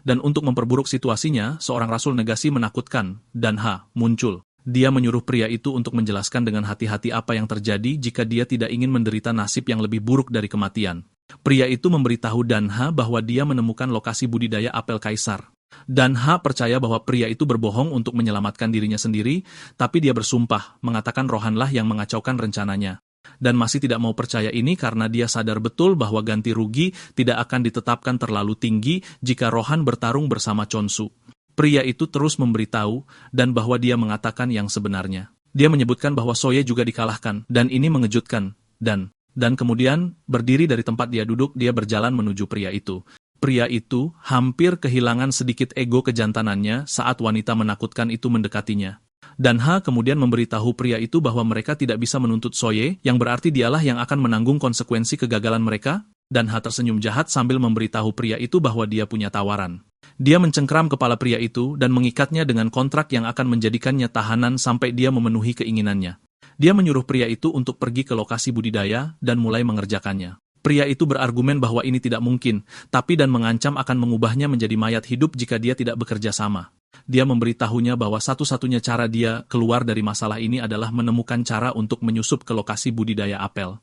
Dan untuk memperburuk situasinya, seorang rasul negasi menakutkan, Danha, muncul. Dia menyuruh pria itu untuk menjelaskan dengan hati-hati apa yang terjadi jika dia tidak ingin menderita nasib yang lebih buruk dari kematian. Pria itu memberitahu Danha bahwa dia menemukan lokasi budidaya apel kaisar. Danha percaya bahwa pria itu berbohong untuk menyelamatkan dirinya sendiri, tapi dia bersumpah, mengatakan Rohanlah yang mengacaukan rencananya. Dan masih tidak mau percaya ini karena dia sadar betul bahwa ganti rugi tidak akan ditetapkan terlalu tinggi jika Rohan bertarung bersama Khonsu. Pria itu terus memberitahu, dan bahwa dia mengatakan yang sebenarnya. Dia menyebutkan bahwa Soye juga dikalahkan, dan ini mengejutkan, dan kemudian, berdiri dari tempat dia duduk, dia berjalan menuju pria itu. Pria itu hampir kehilangan sedikit ego kejantanannya saat wanita menakutkan itu mendekatinya. Danha kemudian memberitahu pria itu bahwa mereka tidak bisa menuntut Soye, yang berarti dialah yang akan menanggung konsekuensi kegagalan mereka. Danha tersenyum jahat sambil memberitahu pria itu bahwa dia punya tawaran. Dia mencengkram kepala pria itu dan mengikatnya dengan kontrak yang akan menjadikannya tahanan sampai dia memenuhi keinginannya. Dia menyuruh pria itu untuk pergi ke lokasi budidaya dan mulai mengerjakannya. Pria itu berargumen bahwa ini tidak mungkin, tapi dan mengancam akan mengubahnya menjadi mayat hidup jika dia tidak bekerja sama. Dia memberitahunya bahwa satu-satunya cara dia keluar dari masalah ini adalah menemukan cara untuk menyusup ke lokasi budidaya apel.